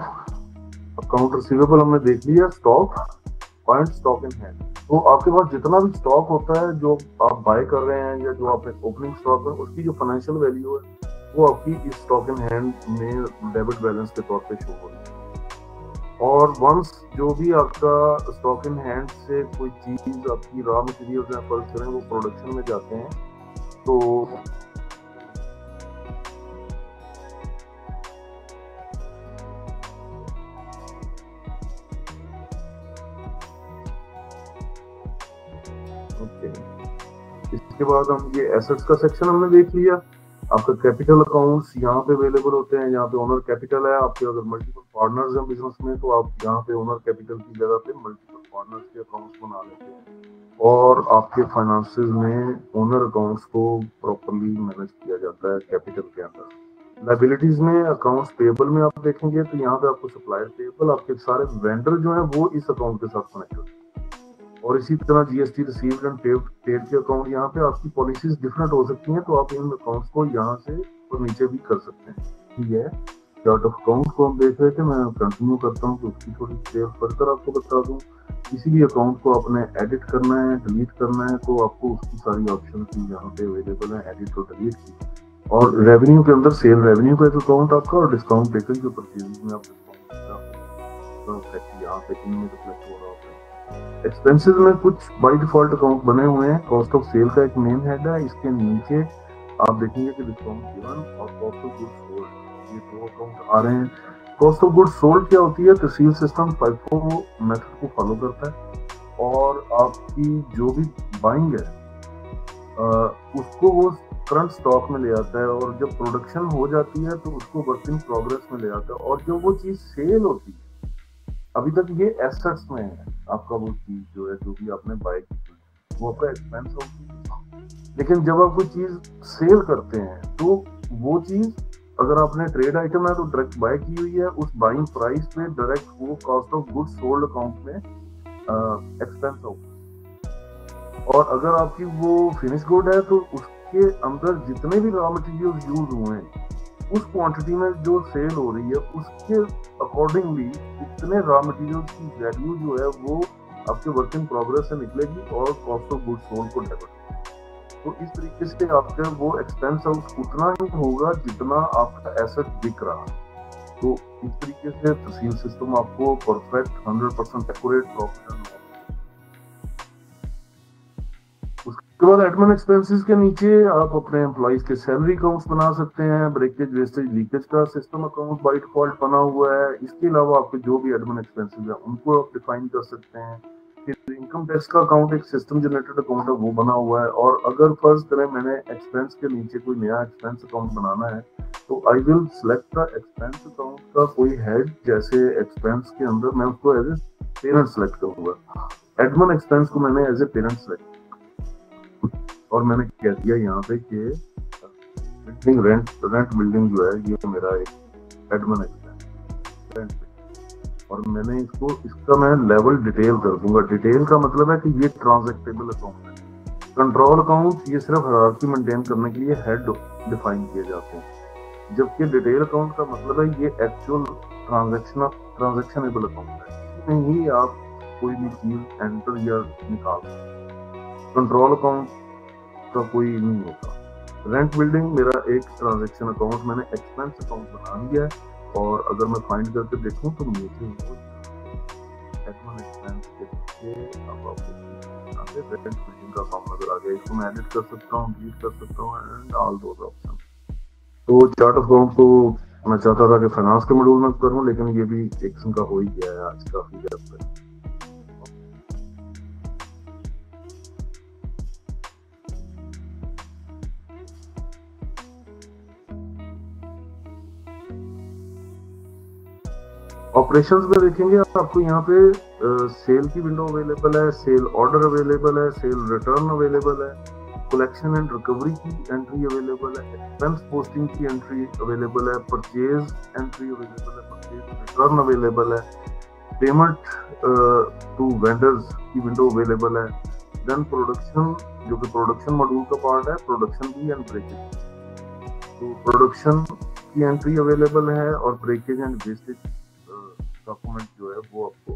अकाउंट रिसीवेबल हमने देख लिया, stock point, stock in hand. तो आपके पास जितना भी स्टॉक होता है जो आप बाय कर रहे हैं या जो आपने ओपनिंग स्टॉक है, उसकी जो फाइनेंशियल वैल्यू है वो आपकी इस स्टॉक इन हैंड में डेबिट बैलेंस के तौर पे शो हो रही है। और वंस जो भी आपका स्टॉक इन हैंड से कोई चीज, आपकी रॉ मटेरियल या फर्ज करें वो प्रोडक्शन में जाते हैं, तो इसके बाद हम ये एसेट्स का सेक्शन हमने देख लिया। आपका कैपिटल अकाउंट्स यहाँ पे अवेलेबल होते हैं, यहाँ पे ओनर कैपिटल है। आपके अगर मल्टीपल पार्टनर्स हैं बिजनेस में तो आप यहाँ पे ओनर कैपिटल की जगह पे मल्टीपल पार्टनर्स के अकाउंट्स बना लेते हैं और आपके फाइनेंसेस में ओनर अकाउंट्स को प्रॉपरली मैनेज किया जाता है कैपिटल के अंदर। लाइबिलिटीज में अकाउंट्स पेएबल में आप देखेंगे तो यहाँ पे आपको सप्लायर पेएबल, आपके सारे वेंडर जो है वो इस अकाउंट के साथ कनेक्टेड है। और इसी तरह जीएसटी रिसीव्ड एंड पेड के अकाउंट, यहाँ पे आपकी पॉलिसीज डिफरेंट हो सकती हैं, तो आप इन अकाउंट्स को यहाँ से और नीचे भी कर सकते हैं। ये चार्ट ऑफ अकाउंट को हम देख रहे थे, मैं कंटिन्यू करता हूँ तो उसकी थोड़ी डिटेल फर्दर आपको बता दूँ। किसी भी अकाउंट को आपने एडिट करना है, डिलीट करना है, तो आपको उसकी सारी ऑप्शन यहाँ पे अवेलेबल है, एडिट और डिलीट की। और रेवेन्यू के अंदर सेल रेवेन्यू का एक अकाउंट आपका, और डिस्काउंट टेकन जो परचेज में आप डिस्काउंट यहाँ पे इनमें रिफ्लेक्ट हो रहा होता है। एक्सपेंसेस में कुछ बाय डिफॉल्ट अकाउंट बने हुए हैं। कॉस्ट ऑफ सेल का एक मेन हेड है, इसके नीचे आप देखेंगे कि डिस्काउंट गिवन और कॉस्ट ऑफ गुड्स सोल्ड, ये दो अकाउंट आ रहे हैं। कॉस्ट ऑफ गुड्स सोल्ड क्या होती है? तहसील सिस्टम FIFO मेथड को फॉलो करता है और आपकी जो भी बाइंग है उसको वो करंट स्टॉक में ले आता है, और जब प्रोडक्शन हो जाती है तो उसको वर्क इन प्रोग्रेस में ले आता है। और जब वो चीज सेल होती है, अभी तक ये एसेट्स में है आपका, वो चीज जो है जो भी आपने बाय की वो आपका एक्सपेंस होगी। लेकिन जब आप कोई चीज सेल करते हैं तो वो चीज, अगर आपने ट्रेड आइटम है तो डायरेक्ट बाय की हुई है, उस बाइंग प्राइस पे डायरेक्ट वो cost of goods sold account में एक्सपेंस होगा। और अगर आपकी वो फिनिश गुड है तो उसके अंदर जितने भी रॉ मटेरियल यूज हुए हैं उस क्वांटिटी में जो सेल हो रही है उसके अकॉर्डिंगली इतने रॉ मटेरियल्स की वैल्यू जो है वो आपके वर्क इन प्रोग्रेस से निकलेगी और कॉस्ट ऑफ गुड्स सोल्ड को डेबिट। तो इस तरीके से आपका वो एक्सपेंस उतना ही होगा जितना आपका एसेट बिक रहा है। तो इस तरीके से तहसील सिस्टम आपको परफेक्ट 100% एक्यूरेट प्रॉफिट। उसके बाद एडमिन एक्सपेंसेस के नीचे आप अपने एम्प्लॉइज के सैलरी अकाउंट्स बना सकते हैं। ब्रेकेज, वेस्टेज, लीकेज का सिस्टम अकाउंट बाय डिफॉल्ट बना हुआ है। इसके अलावा आपके जो भी एडमिन एक्सपेंसेस है उनको आप डिफाइन कर सकते हैं। फिर इनकम टैक्स का अकाउंट एक सिस्टम जनरेटेड अकाउंट है, वो बना हुआ है। और अगर फर्ज करें मैंने एक्सपेंस के नीचे कोई नया एक्सपेंस अकाउंट बनाना है तो I will select the expense account का कोई हेड, जैसे एक्सपेंस के अंदर मैं उसको एज ए पेरेंट सेलेक्ट करूंगा। एडमिन एक्सपेंस को मैंने एज ए पेरेंट सेलेक्ट, और मैंने कह दिया यहाँ पे कि बिल्डिंग रेंट बिल्डिंग जो है ये मेरा एक एडमिन एक्सपेंस, और मैंने इसका मैं लेवल डिटेल कर दूंगा। डिटेल का मतलब है कि ये ट्रांजैक्टेबल अकाउंट है। कंट्रोल अकाउंट ये सिर्फ हायरार्की मेंटेन करने के लिए हेड डिफाइन किए जाते हैं, जबकि डिटेल अकाउंट का मतलब है ये एक्चुअल ट्रांजैक्शनेबल अकाउंट है, इसमें ही आप कोई भी चीज एंटर या निकाल। कंट्रोल अकाउंट का कोई नहीं होता। रेंट बिल्डिंग मेरा एक ट्रांजैक्शन अकाउंट मैंने एक्सपेंस अकाउंट बना लिया है, और अगर मैं फाइंड करके देखूं तो मुझे एडमिन एक्सपेंस के पीछे अब आपको रेंट बिल्डिंग का फॉर्म नजर आ गया। इसको मैं एडिट कर सकता हूँ, डिलीट कर सकता हूँ एंड ऑल दोस ऑप्शन। तो चार्ट ऑफ अकाउंट को मैं चाहता था कि फाइनेंस के मॉड्यूल में करूं, लेकिन ये भी एक किस्म का हो ही गया है आज काफी हद तक। ऑपरेशंस में देखेंगे आपको यहाँ पे सेल की विंडो अवेलेबल है, सेल ऑर्डर अवेलेबल है, सेल रिटर्न अवेलेबल है, कलेक्शन एंड रिकवरी की एंट्री अवेलेबल है, एक्सपेंस पोस्टिंग की एंट्री अवेलेबल है, परचेज एंट्री अवेलेबल है, परचेज रिटर्न अवेलेबल है, पेमेंट टू वेंडर्स की विंडो अवेलेबल है। देन प्रोडक्शन, जो कि प्रोडक्शन मॉड्यूल का पार्ट है, प्रोडक्शन की एंड ब्रेकेज, तो प्रोडक्शन की एंट्री अवेलेबल है, और ब्रेकेज एंड वेस्टेज डॉक्यूमेंट जो है वो आपको।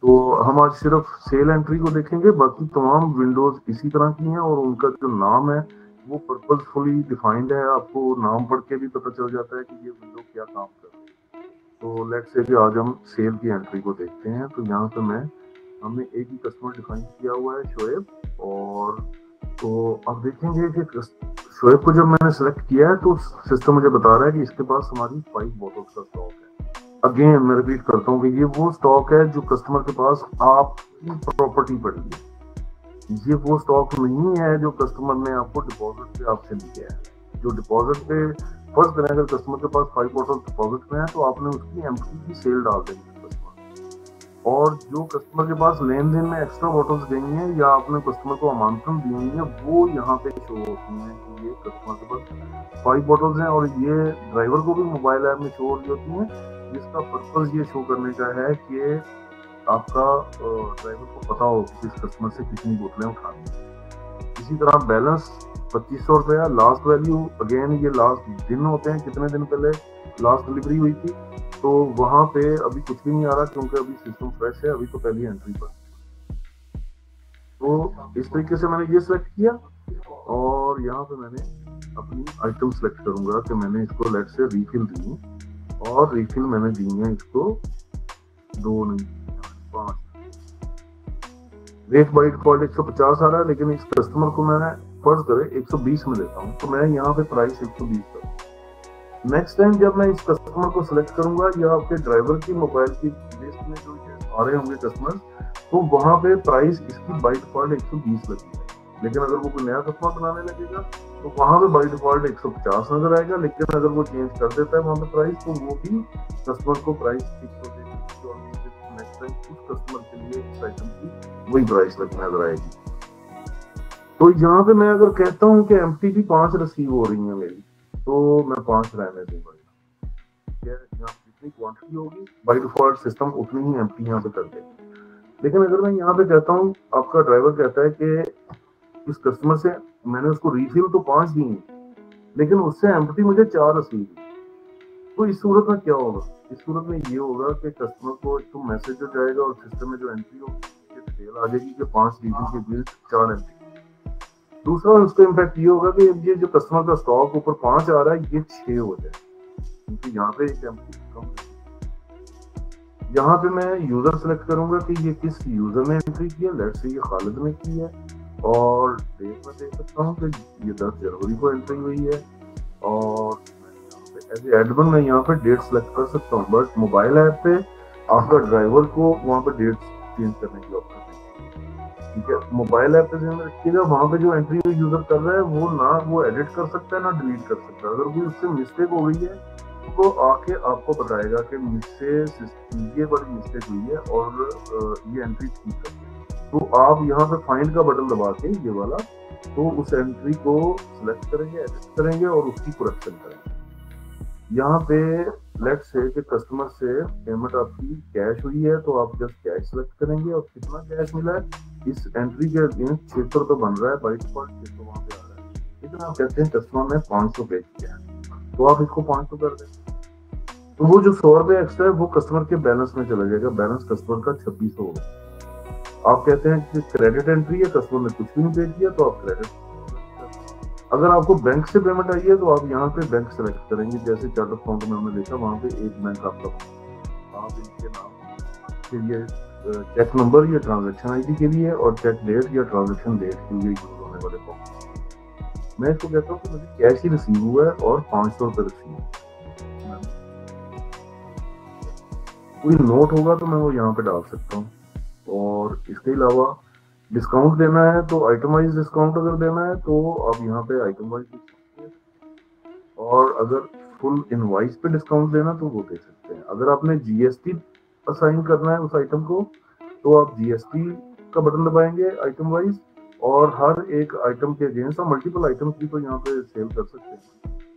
तो हम आज सिर्फ सेल एंट्री को देखेंगे, बाकी तमाम विंडोज इसी तरह की हैं और उनका जो नाम है वो पर्पसफुली डिफाइंड है। आपको नाम पढ़ के भी पता चल जाता है कि ये विंडो क्या काम कर रही है। तो लेट्स से कि आज हम सेल की एंट्री को देखते हैं। तो यहाँ पे हमने एक ही कस्टमर डिफाइन किया हुआ है, शोएब। और तो आप देखेंगे कि शोएब को जब मैंने सेलेक्ट किया है तो सिस्टम मुझे बता रहा है कि इसके पास हमारी 5 बॉटल्स का स्टॉक है। अगेन मैं रिपीट करता हूँ कि ये वो स्टॉक है जो कस्टमर के पास आपकी प्रॉपर्टी पड़ी है। ये वो स्टॉक नहीं है जो कस्टमर ने आपको डिपॉजिट पे आपसे लिया है। जो डिपॉजिट पे फर्स्ट करें, अगर कस्टमर के पास 5 बॉटल डिपॉजिट में है तो आपने उसकी एम्प्टी की सेल डाल देनी है कस्टमर। और जो कस्टमर के पास लेन देन में एक्स्ट्रा बॉटल्स गई हैं या आपने कस्टमर को आमंत्रण दी हुई है, वो यहाँ पे शो होती हैं कि ये कस्टमर के पास 5 बॉटल्स हैं, और ये ड्राइवर को भी मोबाइल ऐप में शो हो रही होती हैं, जिसका पर्पज ये शो करने का है कि आपका ड्राइवर को पता हो कि किस कस्टमर से कितनी बोतलें उठानी है। इसी तरह बैलेंस 2500 रुपया, लास्ट वैल्यू अगेन ये लास्ट दिन होते हैं, कितने दिन पहले लास्ट डिलीवरी हुई थी, तो वहां पे अभी कुछ भी नहीं आ रहा क्योंकि अभी सिस्टम फ्रेश है, अभी तो पहली एंट्री पर। तो इस तरीके से मैंने ये सिलेक्ट किया और यहाँ पे मैंने अपनी आइटम सिलेक्ट करूंगा कि मैंने इसको लेट से रिफिल दी, और रिफिल मैंने दी है इसको 2 नहीं 5। रेट बाय डिफॉल्ट 150 आ रहा है, लेकिन इस कस्टमर को मैंने फर्ज करे 120 में देता हूँ, तो मैं यहाँ पे प्राइस 120 करूँ। नेक्स्ट टाइम जब मैं इस कस्टमर को सिलेक्ट करूंगा या आपके ड्राइवर की मोबाइल की लिस्ट में जो आ रहे होंगे कस्टमर, तो वहां पे प्राइस इसकी बाय डिफॉल्ट 120 लगेगी। लेकिन अगर वो कोई नया कस्टमर बनाने लगेगा तो वहां पे बाय डिफॉल्ट 150 नजर आएगा, लेकिन अगर वो चेंज कर देता है वहां पे प्राइस, तो वो भी कस्टमर को प्राइस फिक्स हो जाएगी और नेक्स्ट टाइम उस कस्टमर के लिए इस आइटम की वही प्राइस नजर आएगी। तो यहाँ पे मैं अगर कहता हूँ कि एमटीपी 5 रिसीव हो रही है मेरी, तो मैं 5 रहने दूंगा। यहाँ जितनी क्वांटिटी होगी बाय डिफॉल्ट सिस्टम उतनी ही एम्प्टी यहाँ पे कर देगा। लेकिन अगर मैं यहाँ पे कहता हूँ, आपका ड्राइवर कहता है कि इस कस्टमर से मैंने उसको रिफिल तो 5 दी है, लेकिन उससे एम्प्टी मुझे 4 रिसीव हुई, तो इस सूरत में क्या होगा? इस सूरत में ये होगा कि कस्टमर को एक तो मैसेज हो जाएगा और सिस्टम में जो एंट्री होगी डिटेल आ जाएगी कि 5 रिफिल के बिल 4 एम्प्टी। दूसरा उसका इम्पैक्ट ये होगा कि ये जो कस्टमर का स्टॉक ऊपर 5 आ रहा है, ये 6 हो जाए, क्योंकि यहाँ पे एक एम्प्टी कम। यहाँ पे मैं यूजर सेलेक्ट करूंगा कि ये किस यूजर ने एंट्री की है। लेट्स से ये खालिद ने की है, और डेट में देख सकता हूँ कि ये 10 जनवरी को एंट्री हुई है, और एज ए एडमिन मैं यहाँ पे डेट सेलेक्ट कर सकता हूँ। बट मोबाइल ऐप पे आपका ड्राइवर को वहाँ पे डेट चेंज करने की ऑप्शन है, ठीक है। मोबाइल ऐप पे ध्यान रखिएगा, वहाँ पे जो एंट्री यूजर कर रहा है वो ना वो एडिट कर सकता है ना डिलीट कर सकता है। अगर कोई उससे मिस्टेक हो गई है तो आके आपको बताएगा कि मुझसे ये बड़ी मिस्टेक हुई है और ये एंट्री ठीक कर, तो आप यहाँ पे फाइंड का बटन दबा के ये वाला, तो उस एंट्री को सिलेक्ट करेंगे, एडिट करेंगे और उसकी करेक्शन करेंगे। यहाँ पे लेट्स से कि कस्टमर से पेमेंट आपकी कैश हुई है, तो आप जस्ट कैश सिलेक्ट करेंगे और कितना कैश मिला है इस एंट्री के अगेंस्ट 600 रुपये बन रहा है, बाई डिफॉल्ट 600 वहाँ पे आ रहा है, लेकिन आप कहते हैं कस्टमर ने 500 पे किया है, तो आप इसको 500 कर दें, तो वो जो 100 रुपये एक्स्ट्रा है वो कस्टमर के बैलेंस में चला जाएगा। बैलेंस कस्टमर का 2600 होगा। आप कहते हैं कि क्रेडिट एंट्री है, कस्टमर ने कुछ भी नहीं पे किया, तो आप क्रेडिट। अगर आपको बैंक से पेमेंट आई है तो आप यहाँ पे बैंक सेलेक्ट करेंगे, जैसे चार्ट ऑफ अकाउंट में हमने देखा, वहाँ पे एक बैंक आपका, आप इनके नाम के लिए चेक नंबर या ट्रांजेक्शन आईडी के लिए और चेक डेट या ट्रांजेक्शन डेट के लिए यूज होने वाले फॉर्म। मैं इसको कहता हूँ कि मुझे कैश ही रिसीव हुआ है और 500 रुपये रिसीव हुआ। कोई नोट होगा तो मैं वो यहाँ पे डाल सकता हूँ, और इसके अलावा डिस्काउंट देना है तो आइटम वाइज डिस्काउंट अगर देना है तो आप यहाँ पे आइटम वाइज दे सकते हैं, और अगर फुल इनवॉइस पे डिस्काउंट देना तो वो दे सकते हैं। अगर आपने जीएसटी असाइन करना है उस आइटम को, तो आप जीएसटी का बटन दबाएंगे आइटम वाइज, और हर एक आइटम के अगेंस्ट आप मल्टीपल आइटम की तो यहाँ पे सेल कर सकते हैं,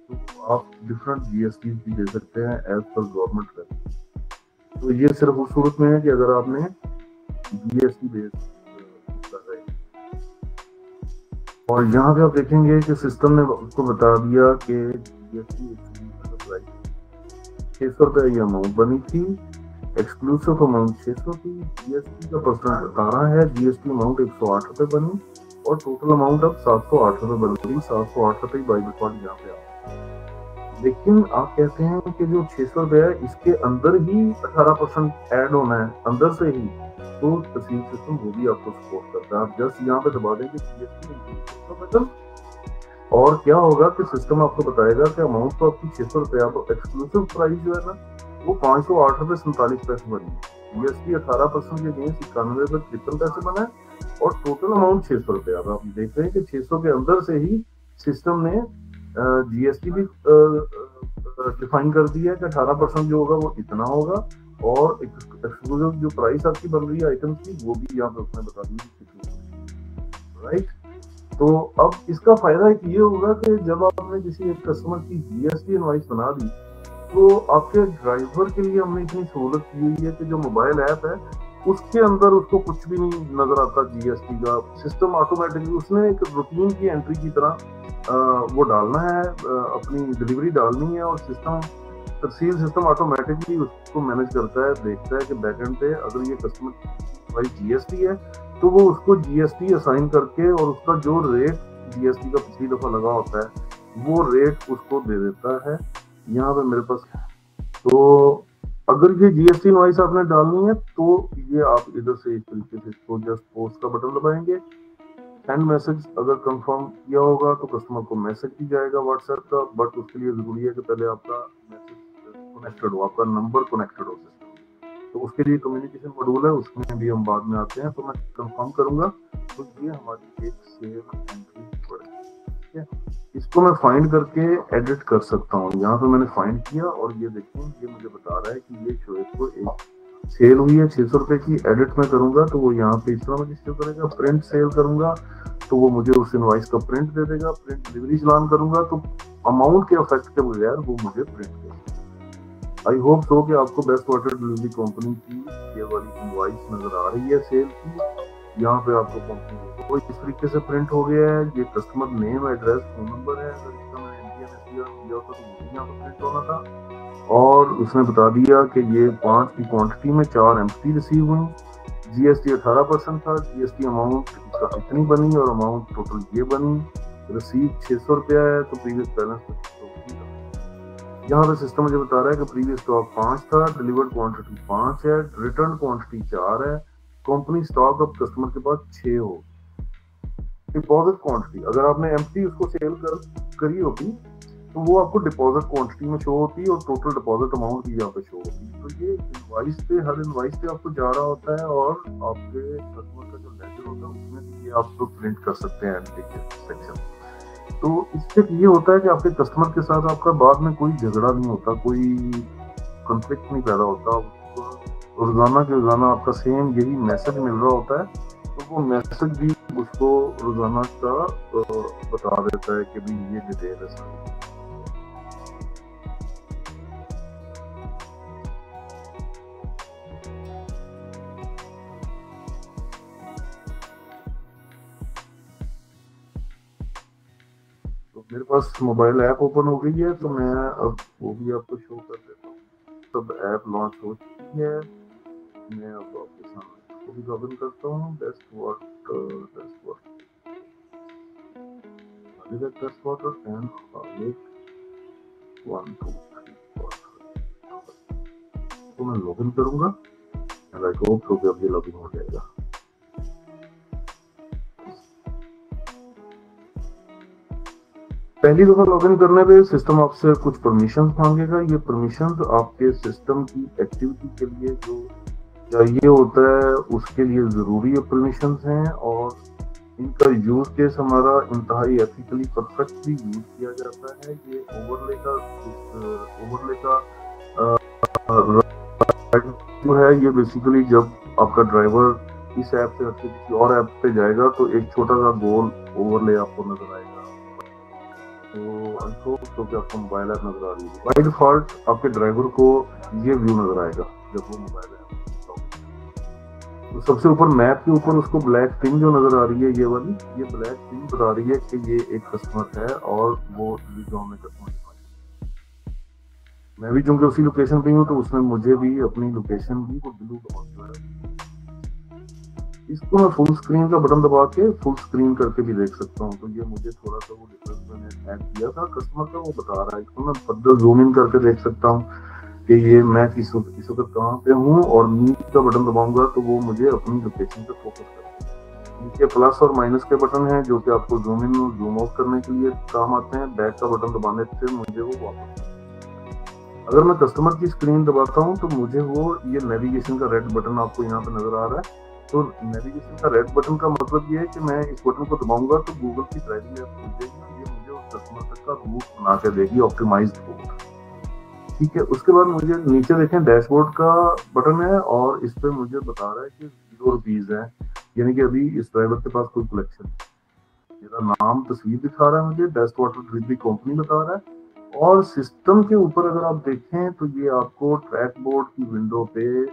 तो आप डिफरेंट जीएसटी भी दे सकते हैं एज पर गवर्नमेंट रेट। तो ये सिर्फ उस सूरत में है कि अगर आपने जीएसटी बेस कर रहे हैं। और यहाँ पे आप देखेंगे कि सिस्टम ने उसको बता दिया कि जीएसटी 600 रुपये ये अमाउंट बनी थी, एक्सक्लूसिव अमाउंट 600 थी, जीएसटी का परसेंट 18 है, जीएसटी अमाउंट 108 रुपये बनी, और टोटल अमाउंट अब 708 रुपये बन गई। 708 रुपये बाई डिफॉल्ट यहाँ पे लेकिन आप कहते हैं कि जो 600 रुपये है इसके अंदर ही 18% ऐड होना है अंदर से ही, तो तहसील सिस्टम वो भी आपको सपोर्ट करता है। आप जस्ट यहाँ पे दबा देंगे जीएसटी, और क्या होगा कि सिस्टम आपको बताएगा कि अमाउंट तो आपकी 600 रुपये, आप एक्सक्लूसिव प्राइस जो है ना वो 508 रुपये 47 पैसे बनी है, जीएसटी 18% के अगेंस्ट 91 रुपये 53 पैसे बना है, और टोटल अमाउंट 600 रुपये। अब आप देख रहे हैं कि 600 के अंदर से ही सिस्टम ने जीएसटी भी डिफाइन कर दिया है कि 18% जो होगा वो इतना होगा, और एक्सक्लूसिव जो प्राइस आपकी बन रही है आइटम्स की वो भी यहाँ पे उसने बता दी कितनी, राइट। तो अब इसका फायदा एक ये होगा कि जब आपने किसी एक कस्टमर की जीएसटी इनवॉइस बना दी तो आपके ड्राइवर के लिए हमने इतनी सहूलत की हुई है कि जो मोबाइल ऐप है उसके अंदर उसको कुछ भी नहीं नजर आता जीएसटी का, सिस्टम ऑटोमेटिकली उसने एक रूटीन की एंट्री की तरह वो डालना है, अपनी डिलीवरी डालनी है और सिस्टम ऑटोमेटिकली उसको मैनेज करता है, देखता है कि बैकएंड पे अगर ये कस्टमर भाई जीएसटी है तो वो उसको जीएसटी असाइन करके और उसका जो रेट जीएसटी का पिछली दफा लगा होता है वो रेट उसको दे देता है यहाँ पे मेरे पास। तो अगर ये जीएसटी इनवॉइस आपने डालनी है तो ये आप इधर से इस तरीके से इसको जस्ट पोस्ट का बटन दबाएंगे, सेंड मैसेज अगर कंफर्म किया होगा तो कस्टमर को मैसेज भी जाएगा व्हाट्सएप का, बट उसके लिए जरूरी है कि पहले आपका मैसेज कनेक्टेड हो, आपका नंबर कनेक्टेड हो सिस्टम, तो उसके लिए कम्युनिकेशन मॉड्यूल है उसमें भी हम बाद में आते हैं। तो मैं कंफर्म करूंगा तो ये हमारी एक सेव एंट्री पड़ेगी, ठीक है। इसको मैं फाइंड करके एडिट कर सकता हूँ, यहाँ पे मैंने फाइंड किया और ये देखें ये मुझे बता रहा है कि ये शोएब को एक सेल हुई है 600 रुपए की। एडिट में करूंगा तो वो यहाँ पे इस तरह मुझे शो करेगा, प्रिंट सेल करूंगा तो वो मुझे उस इनवॉइस का प्रिंट दे देगा, प्रिंट डिलीवरी चलान करूंगा तो अमाउंट के इफेक्ट के बगैर वो मुझे प्रिंट देगा। आई होप सो कि आपको बेस्ट वाटर डिलीवरी कंपनी की ये वाली इनवॉइस नजर आ रही है सेल की। यहाँ पे आपको कंपनी को इस तरीके से प्रिंट हो गया है, ये customer name address phone number है, अगर इसका मैंने NPN दिया होता तो यहाँ पर प्रिंट होना था। और उसने बता दिया कि ये 5 की क्वांटिटी में 4 एमटी रिसीव हुई, जीएसटी 18% था, जीएसटी अमाउंट इसका इतनी बनी और अमाउंट टोटल ये बनी, रिसीव 600 रुपया है तो प्रीवियस बैलेंस 25 था। यहाँ पे सिस्टम मुझे बता रहा है कि प्रीवियस स्टॉक 5 था, डिलीवर्ड क्वांटिटी 5 है, रिटर्न क्वांटिटी 4 है, कंपनी स्टॉक अब कस्टमर के पास 6 हो। डिपॉजिट क्वांटिटी अगर आपने एमटी उसको सेल करी होती तो वो आपको डिपॉजिट क्वांटिटी में शो होती है और टोटल डिपॉजिट अमाउंट भी यहाँ पे शो होती है। तो ये इनवॉइस पे हर इनवॉइस पे आपको जा रहा होता है और आपके कस्टमर का जो लेजर होता है उसमें भी ये आप तो प्रिंट कर सकते हैं सेक्शन। तो इससे ये होता है कि आपके कस्टमर के साथ आपका बाद में कोई झगड़ा नहीं होता, कोई कॉन्फ्लिक्ट नहीं पैदा होता, रोजाना के रोजाना आपका सेम यही मैसेज मिल रहा होता है तो वो मैसेज भी उसको रोजाना का बता देता है कि भाई ये डिटेल है सारी। मेरे पास मोबाइल ऐप ओपन हो गई है तो मैं अब वो भी आपको शो कर देता हूँ। सब ऐप लॉन्च हो चुकी है, मैं अब आपके सामने इसको भी लॉगिन करता हूँ। टेस्ट वाटर एंड 1 2 3 4 तो मैं लॉगिन करूंगा एंड आई होप सो कि अब ये लॉगिन हो जाएगा। पहली दफा लॉगिन करने पे सिस्टम आपसे कुछ परमिशंस मांगेगा। ये परमिशंस आपके सिस्टम की एक्टिविटी के लिए जो चाहिए होता है उसके लिए जरूरी परमिशंस हैं और इनका यूज केस हमारा इंतहाई एथिकली परफेक्टली यूज किया जाता है। ये ओवरले का जो है ये बेसिकली जब आपका ड्राइवर इस ऐप से हटके किसी और ऐप पे जाएगा तो एक छोटा सा गोल ओवरले आपको नजर आएगा। तो आपको मोबाइल ऐप नजर आ रही है, बाय डिफॉल्ट आपके ड्राइवर को ये व्यू नजर आएगा जब वो मोबाइल ऐप। तो सबसे ऊपर मैप के ऊपर उसको ब्लैक पिन जो नजर आ रही है ये वाली, ये ब्लैक पिन बता रही है कि ये एक कस्टमर है और वो जो हमें कस्टमर दिखाई। मैं भी चूंकि उसी लोकेशन पे हूँ तो उसमें मुझे भी अपनी लोकेशन भी वो ब्लू डॉट जो है इसको मैं फुल स्क्रीन का बटन दबा के फुल स्क्रीन करके भी देख सकता हूँ। तो ये मुझे थोड़ा सा वो डिफरेंस मैंने ऐड किया था कस्टमर का वो बता रहा है। इसको मैं फर्दर जूम इन करके देख सकता हूँ कि ये मैं इस वक्त कहाँ पे हूँ और मीट का बटन दबाऊंगा तो वो मुझे अपनी लोकेशन पे फोकस करेगा। नीचे प्लस और माइनस के बटन हैं जो कि आपको जूम इन और जूम आउट करने के लिए काम आते हैं। बैक का बटन दबाने से मुझे वो वापस, अगर मैं कस्टमर की स्क्रीन दबाता हूँ तो मुझे वो ये नेविगेशन का रेड बटन आपको यहाँ पे नजर आ रहा है। तो नेविगेशन का रेड बटन का मतलब ये है कि मैं इस बटन को दबाऊंगा तो गूगल की ड्राइविंग ऐप खुल जाएगी, ये मुझे उस कस्टमर तक का रूट बना के देगी, ऑप्टिमाइज्ड रूट। ठीक है। उसके बाद मुझे नीचे देखें डैशबोर्ड का बटन है और इस पे मुझे बता रहा है कि 0 रुपीज है, यानी कि अभी इस ड्राइवर के पास कोई कलेक्शन, मेरा नाम तस्वीर दिखा रहा है, मुझे बेस्ट वाटर डिलीवरी कंपनी बता रहा है। और सिस्टम के ऊपर अगर आप देखें तो ये आपको ट्रैक बोर्ड की विंडो पे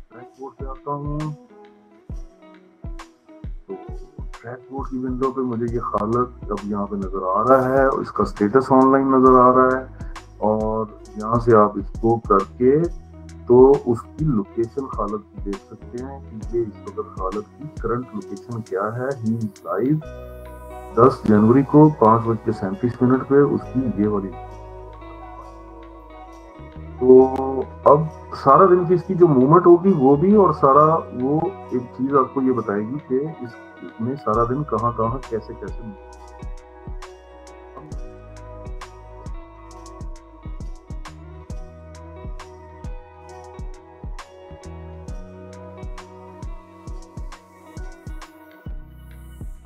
ट्रैक बोर्ड पे आता हूँ तो ट्रैक बोर्ड की विंडो पे मुझे ये हालत अब यहाँ पे नजर आ रहा है और इसका स्टेटस ऑनलाइन नजर आ रहा है। और यहाँ से आप इसको करके तो उसकी लोकेशन हालत देख सकते हैं कि ये इस वक्त हालत की करंट लोकेशन क्या है। ही लाइव 10 जनवरी को 5:37 पे उसकी ये वाली। तो अब सारा दिन की इसकी जो मूवमेंट होगी वो भी, और सारा वो एक चीज आपको ये बताएगी कि इसमें सारा दिन कहाँ कहाँ कैसे कैसे।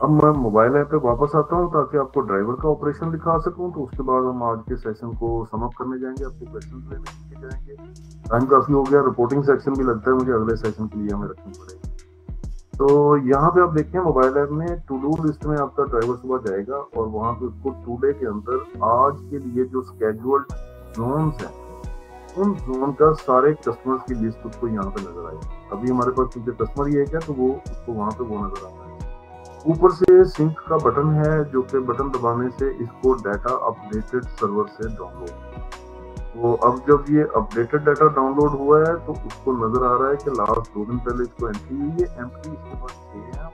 अब मैं मोबाइल ऐप पे वापस आता हूँ ताकि आपको ड्राइवर का ऑपरेशन दिखा सकूं। तो उसके बाद हम आज के सेशन को सम अप करने जाएंगे, आपके क्वेश्चन लेने के जाएंगे। टाइम काफी हो गया, रिपोर्टिंग सेक्शन भी लगता है मुझे अगले सेशन के लिए हमें रखनी पड़ेगी। तो यहाँ पे आप देखें मोबाइल ऐप में टू डू लिस्ट में आपका ड्राइवर सुबह जाएगा और वहां पे उसको टुडे के अंदर आज के लिए जो स्केड्यूल्ड जोन्स हैं उन जोन का सारे कस्टमर्स की लिस्ट उसको यहाँ पे नजर आएगी। अभी हमारे पास क्योंकि कस्टमर ही है तो वो उसको वहां पे वो नजर आता है। ऊपर से सिंक का बटन है जो कि बटन दबाने से इसको डाटा अपडेटेड सर्वर से डाउनलोड। तो अब जब ये अपडेटेड डाटा डाउनलोड हुआ है तो उसको नजर आ रहा है कि लास्ट 2 दिन पहले इसको एंट्री हुई है, एंट्री इसके पास 6 है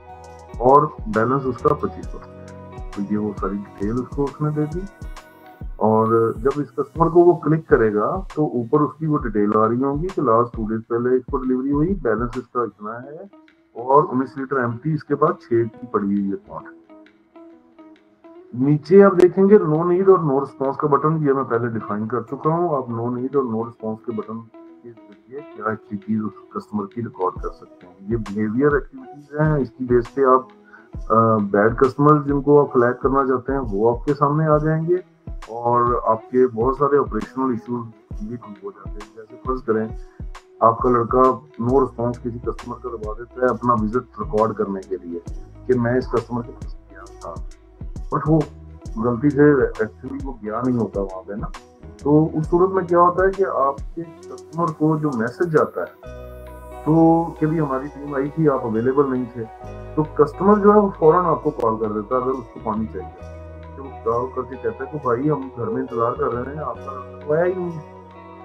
और बैलेंस उसका 25%। तो ये वो सारी डिटेल उसको उसने दे दी। और जब इस कस्टमर को वो क्लिक करेगा तो ऊपर उसकी वो डिटेल आ रही होगी कि लास्ट 2 डेज पहले इसको डिलीवरी हुई, बैलेंस इसका इतना है और 19 लीटर एम्प्टी इसके बाद 6 की पड़ी हुई है पॉइंट। नीचे आप देखेंगे नो नीड और नो रिस्पॉन्स का बटन, ये मैं पहले डिफाइन कर चुका हूँ। आप नो नीड और नो रिस्पॉन्स के बटन के जरिए क्या अच्छी चीज उस कस्टमर की रिकॉर्ड कर सकते हैं। ये बिहेवियर एक्टिविटीज हैं, इसकी बेस पे आप बैड कस्टमर जिनको आप फ्लैग करना चाहते हैं वो आपके सामने आ जाएंगे और आपके बहुत सारे ऑपरेशनल इश्यूज भी ठीक हो जाते हैं। जैसे फर्ज करें आपका लड़का नो रिस्पॉन्स किसी कस्टमर का दबा देता है अपना विजिट रिकॉर्ड करने के लिए कि मैं इस कस्टमर के पास गया था, बट वो गलती से एक्चुअली वो गया नहीं होता वहां पे ना। तो उस सूरत में क्या होता है कि आपके कस्टमर को जो मैसेज आता है तो कि भी हमारी टीम आई थी, आप अवेलेबल नहीं थे, तो कस्टमर जो है वो फौरन आपको कॉल कर देता है अगर उसको पानी चाहिए। तो वो कॉल करके कहता है कि भाई हम घर में इंतजार कर रहे हैं, आपका आया ही नहीं,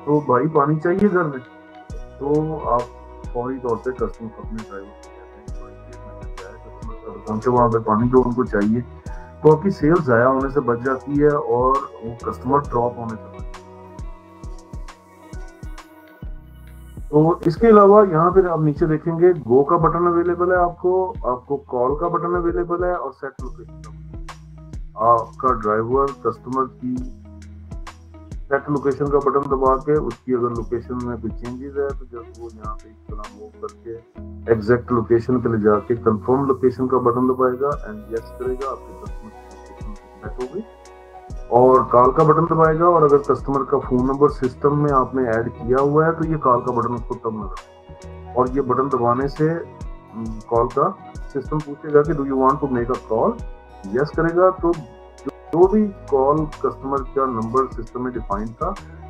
तो भाई पानी चाहिए घर में। तो आप फौरी तौर पे कस्टमर अपने ड्राइवर को कहते हैं कस्टमर पहुंचे वहां पे पानी जो उनको चाहिए, तो आपकी सेल्स ज़ाया होने से बच जाती है और वो कस्टमर ड्रॉप होने से बच जाती है। तो इसके अलावा यहाँ पे आप नीचे देखेंगे गो का बटन अवेलेबल है, आपको कॉल का बटन अवेलेबल है और सेट लोकेशन का बटन। आपका ड्राइवर कस्टमर की सेट लोकेशन का बटन दबा के उसकी अगर लोकेशन में कोई चेंजेस है तो जब वो यहाँ पे इस तरह मूव करके एग्जैक्ट लोकेशन पे ले जाके कंफर्म लोकेशन का बटन दबाएगा एंड यस करेगा, आपके कस्टमर की लोकेशन सेट हो गई। और कॉल का बटन दबाएगा और अगर कस्टमर का फोन नंबर सिस्टम में आपने ऐड किया हुआ है तो ये कॉल का बटन उसको तब नजर, और ये बटन दबाने से कॉल का सिस्टम पूछेगा कि do you want to make a call, yes करेगा तो जो भी कॉल कस्टमर का नंबर सिस्टम में डिफाइन था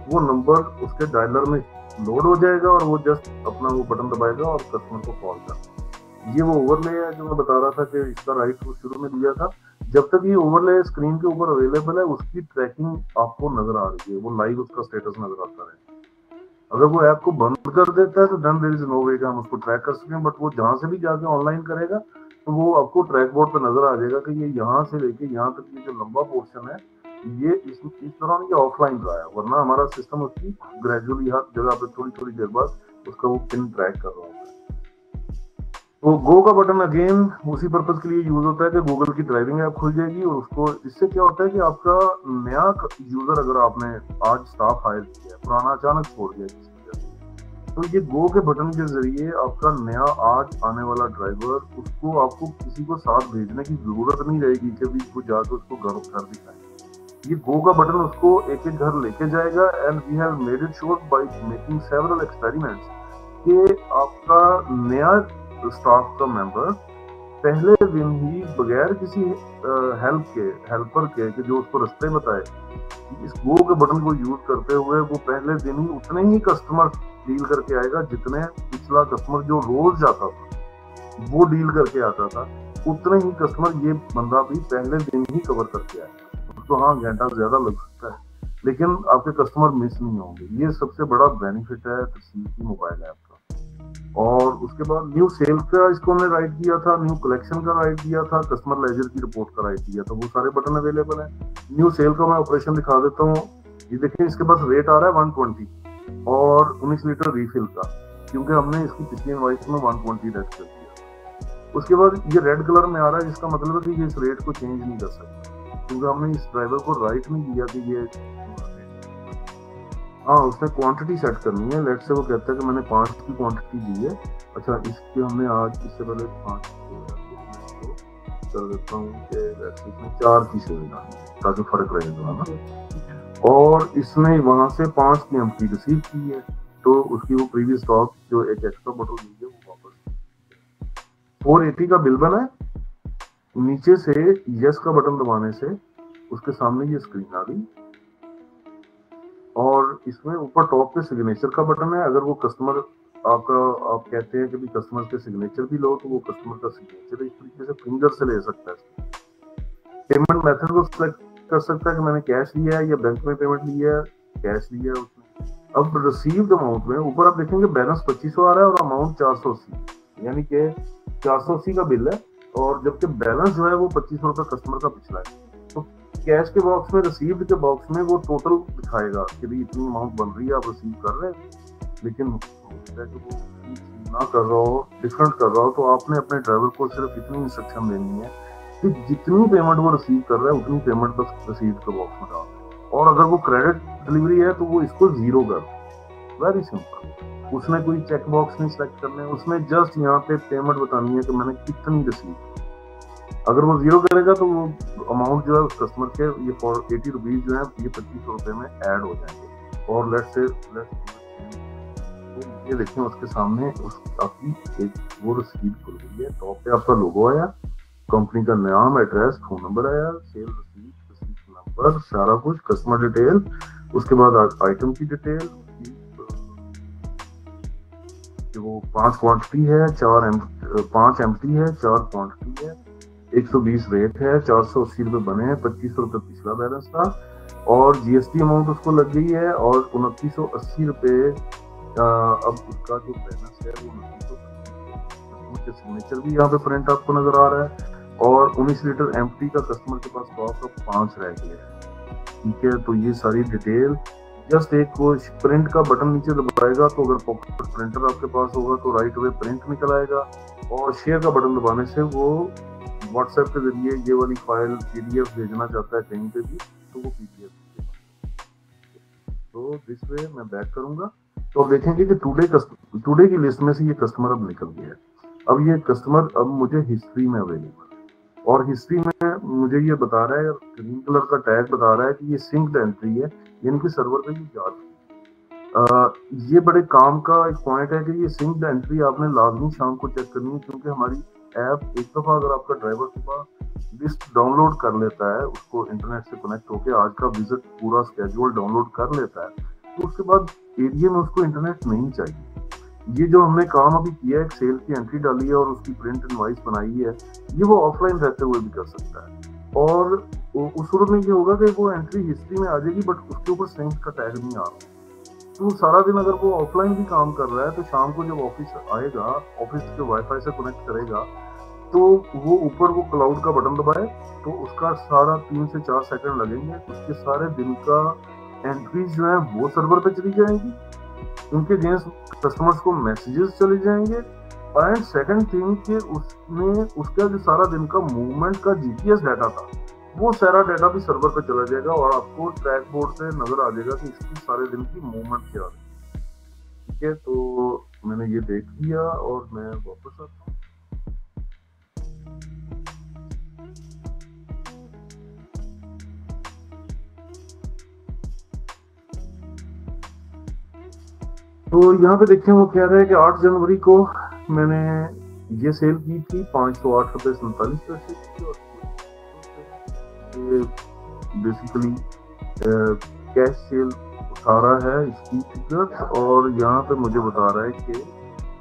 वो नंबर उसके डायलर में लोड हो जाएगा और वो जस्ट अपना वो बटन दबाएगा और कस्टमर को कॉल कर। ये वो ओवरले है जो मैं बता रहा था कि इसका राइट शुरू में दिया था। जब तक ये ओवरले स्क्रीन के ऊपर अवेलेबल है उसकी ट्रैकिंग आपको नजर आ रही है, वो लाइव उसका स्टेटस नजर आता है। अगर वो ऐप को बंद कर देता है तो देन देयर इज नो वे कि हम उसको ट्रैक कर सकें, बट वो जहां से भी जाके ऑनलाइन करेगा तो वो आपको ट्रैक बोर्ड पे नजर आ जाएगा कि ये यहाँ से लेके यहाँ तक ये जो लंबा पोर्शन है ये इस दौरान ये ऑफलाइन रहा है, वरना हमारा सिस्टम उसकी ग्रेजुअली हर जगह पे थोड़ी थोड़ी देर बाद उसका वो पिन ट्रैक कर रहा होता है। तो गो का बटन अगेन उसी पर्पज के लिए यूज होता है कि गूगल की ड्राइविंग ऐप खुल जाएगी और उसको इससे क्या होता है कि आपका नया यूजर अगर आपने आज स्टाफ हायर किया है, पुराना अचानक छोड़ दिया किसी वजह से, तो ये गो के बटन के जरिए आपका नया आज आने वाला ड्राइवर, उसको आपको किसी को साथ भेजने की जरूरत नहीं रहेगी कि भी वो जाकर उसको घर दिखाए। ये गो का बटन उसको एक एक घर लेके जाएगा। And we have made it sure by making several experiments कि आपका नया स्टाफ का मेंबर पहले दिन ही बगैर किसी हेल्पर के कि जो उसको रास्ते बताए, इस गो के बटन को यूज करते हुए वो पहले दिन ही उतने ही कस्टमर डील करके आएगा जितने पिछला कस्टमर जो रोज जाता था वो डील करके आता था, उतने ही कस्टमर ये बंदा भी पहले दिन ही कवर करके आएगा। उसको हाँ घंटा ज्यादा लग सकता है लेकिन आपके कस्टमर मिस नहीं होंगे। ये सबसे बड़ा बेनिफिट है तहसील की मोबाइल ऐप का। और उसके बाद न्यू सेल का इसको हमने राइट दिया था, न्यू कलेक्शन का राइट दिया था, कस्टमर लेजर की रिपोर्ट का राइट दिया था। वो सारे बटन अवेलेबल है। न्यू सेल का मैं ऑपरेशन दिखा देता हूँ। ये देखिए इसके पास रेट आ रहा है 120 और 19 लीटर रीफिल का, क्योंकि हमने इसकी पिछली इनवॉइस में 120 रेट कर दिया। उसके बाद ये रेड कलर में आ रहा है, जिसका मतलब है कि ये इस रेट को चेंज नहीं कर सकता, क्योंकि हमने इस ड्राइवर को राइट नहीं दिया कि ये हाँ उसने क्वांटिटी सेट करनी है। लेट से वो कहता है कि मैंने 5 की क्वांटिटी दी है। अच्छा इसके हमने आज इससे पहले 5 कर देता हूँ कि इसमें 4 की सेल डालनी है ताकि फर्क रहेगा ना। और इसने वहां से 5 की एम्प्टी रिसीव की है, तो उसकी वो प्रीवियस स्टॉक जो एक एक्स्ट्रा बटन दी है वो वापस 480 का बिल बना है। नीचे से यस का बटन दबाने से उसके सामने ये स्क्रीन आ गई और इसमें ऊपर टॉप पे सिग्नेचर का बटन है। अगर वो कस्टमर आपका आप कहते हैं कि भी कस्टमर के सिग्नेचर भी लो तो वो कस्टमर का सिग्नेचर इस तरीके से फिंगर से ले सकता है। पेमेंट मेथड को सिलेक्ट कर सकता है कि मैंने कैश लिया है या बैंक में पेमेंट लिया है, कैश लिया है उसने। अब रिसीव्ड अमाउंट में ऊपर आप देखेंगे बैलेंस 2500 आ रहा है और अमाउंट 480, यानी कि 480 का बिल है और जबकि बैलेंस जो है वो 2500 रुपये कस्टमर का पिछला है। तो कैश के बॉक्स में, रिसीव्ड के बॉक्स में वो टोटल दिखाएगा कि भाई इतनी अमाउंट बन रही है, आप रिसीव कर रहे हैं। लेकिन वो ना कर रहा हो, डिफरेंट कर रहा हो, तो आपने अपने ड्राइवर को सिर्फ इतनी इंस्ट्रक्शन देनी है कि जितनी पेमेंट वो रिसीव कर रहा है उतनी पेमेंट बस रिसीव के बॉक्स में डाल। और अगर वो क्रेडिट डिलीवरी है तो वो इसको 0 कर। Very simple. उसने कोई चेक बॉक्स नहीं सिलेक्ट करने, उसने जस्ट यहाँ पे पेमेंट बतानी है कि मैंने कितनी रिसीव। अगर वो 0 करेगा तो वो अमाउंट जो है उस कस्टमर के ये 80 रुपीज जो है ये 2500 रुपए में ऐड हो जाएंगे। और लेट्स ये देखें उसके सामने आपकी एक वो रसीद खुल गई है। टॉप पे आपका लोगो आया, कंपनी का नाम, एड्रेस, फोन नंबर आया, सेल रसीद नंबर, सारा कुछ, कस्टमर डिटेल, उसके बाद आइटम की डिटेल, वो 5 क्वांटिटी है, 5 एम्प्टी है, 4 क्वांटिटी है, 120 रेट है, 480 रुपए बने हैं, 2500 रुपए पिछला बैलेंस था और जीएसटी अमाउंट उसको लग गई है और 2980 रुपए अब उसका जो बैलेंस है वो 2980 के सिग्नेचर भी यहाँ पे प्रिंट आपको नजर आ रहा है। और 19 लीटर एम्प्टी का कस्टमर के पास स्टॉक अब 5 रह गए हैं। ठीक है, तो ये सारी डिटेल जस्ट एक वो प्रिंट का बटन नीचे दबाएगा तो अगर पॉकेट प्रिंटर आपके पास होगा तो राइट वे प्रिंट निकल आएगा और शेयर का बटन दबाने से वो व्हाट्सएप के जरिए ये वाली फाइल पीडीएफ भेजना चाहता है कहीं पे भी तो वो पीडीएफ भेजेगा। तो दिस वे मैं बैक करूंगा तो आप देखेंगे कि टुडे की लिस्ट में से ये कस्टमर अब निकल गया है। अब ये कस्टमर अब मुझे हिस्ट्री में अवेलेबल है और हिस्ट्री में मुझे ये बता रहा है, ग्रीन कलर का टैग बता रहा है कि ये सिंक्ड एंट्री है, यानी कि सर्वर पे ये जा रही है। ये बड़े काम का एक पॉइंट है कि ये सिंक्ड एंट्री आपने लाजमी शाम को चेक करनी है, क्योंकि हमारी ऐप एक दफा अगर आपका ड्राइवर सुबह लिस्ट डाउनलोड कर लेता है, उसको इंटरनेट से कनेक्ट होकर आज का विजिट पूरा स्केड्यूल डाउनलोड कर लेता है, तो उसके बाद एरिया में उसको इंटरनेट नहीं चाहिए। ये जो हमने काम अभी किया है, एक सेल की एंट्री डाली है और उसकी प्रिंट इनवॉइस बनाई है, ये वो ऑफलाइन रहते हुए भी कर सकता है। और उस सूरत में ये होगा कि वो एंट्री हिस्ट्री में आ जाएगी बट उसके ऊपर सिंक का टैग नहीं आ रहा। तो सारा दिन अगर वो ऑफलाइन भी काम कर रहा है तो शाम को जब ऑफिस आएगा, ऑफिस के वाईफाई से कनेक्ट करेगा, तो वो ऊपर वो क्लाउड का बटन दबाए तो उसका सारा 3 से 4 सेकंड लगेंगे, उसके सारे दिन का एंट्रीज जो है वो सर्वर पे चली जाएंगी, उनके अगेंस्ट कस्टमर्स को मैसेजेस चले जाएंगे। एंड सेकंड थिंग कि उसमें उसका जो सारा दिन का मूवमेंट का जीपीएस डाटा था वो सारा डाटा भी सर्वर पे चला जाएगा और आपको ट्रैक बोर्ड से नजर आ जाएगा कि इसकी सारे दिन की मूवमेंट क्या है। ठीक है, तो मैंने ये देख लिया और मैं वापस आता हूँ। तो यहाँ पे देखिए वो कह रहा है कि 8 जनवरी को मैंने ये सेल की थी 508.47 की, और बेसिकली कैश सेल उठा रहा है इसकी फिगर्स, और यहाँ पे मुझे बता रहा है कि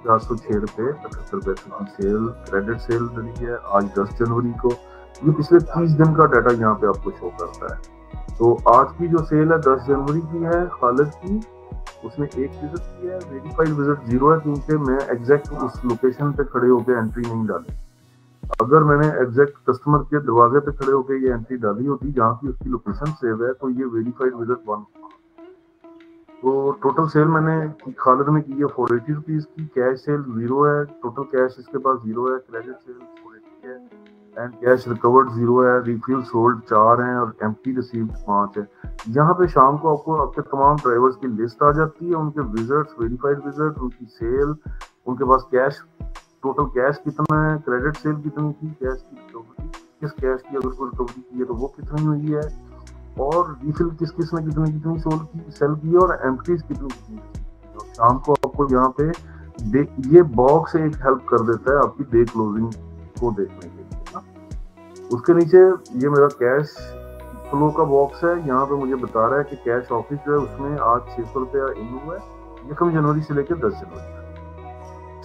406.78 की सेल, क्रेडिट सेल डली है आज 10 जनवरी को। ये पिछले 30 दिन का डाटा यहाँ पे आपको शो करता है। तो आज की जो सेल है 10 जनवरी की है खालिद की, उसने एक विजिट किया है, वेरीफाइड विजिट 0 है, क्योंकि मैं एग्जैक्ट उस लोकेशन पे खड़े होकर एंट्री नहीं डाली। अगर मैंने एग्जैक्ट कस्टमर के दरवाजे पे खड़े होकर ये एंट्री डाली होती जहाँ की उसकी लोकेशन सेव है, तो ये वेरीफाइड विजिट 1। तो टोटल सेल मैंने खालिद में की है 480 रुपीज की, कैश सेल 0 है, टोटल कैश इसके पास 0 है, क्रेडिट सेल 480 है, एंड कैश रिकवर्ड 0 है, रिफिल सोल्ड 4 हैं और एम्प्टी रिसीव्ड 5 है। यहाँ पे शाम को आपको आपके तमाम ड्राइवर्स की लिस्ट आ जाती है, उनके विजिट्स, वेरीफाइड विजिट, उनकी सेल, उनके पास कैश, टोटल कैश कितना है, क्रेडिट सेल कितनी थी, कैश की रिकवरी, किस कैश की अगर कोई रिकवरी की है तो वो कितनी हुई है, और रिफिल किस किस ने कितनी कितनी सेल की और एम्प्टीज कितनी कितनी की। और शाम को आपको यहाँ पे ये बॉक्स एक हेल्प कर देता है आपकी डे क्लोजिंग को देखने के लिए। उसके नीचे ये मेरा कैश फ्लो का बॉक्स है, यहाँ पे मुझे बता रहा है कि कैश ऑफिस जो है उसमें आज 600 रुपया इन हुआ है, 1 जनवरी से लेकर 10 जनवरी तक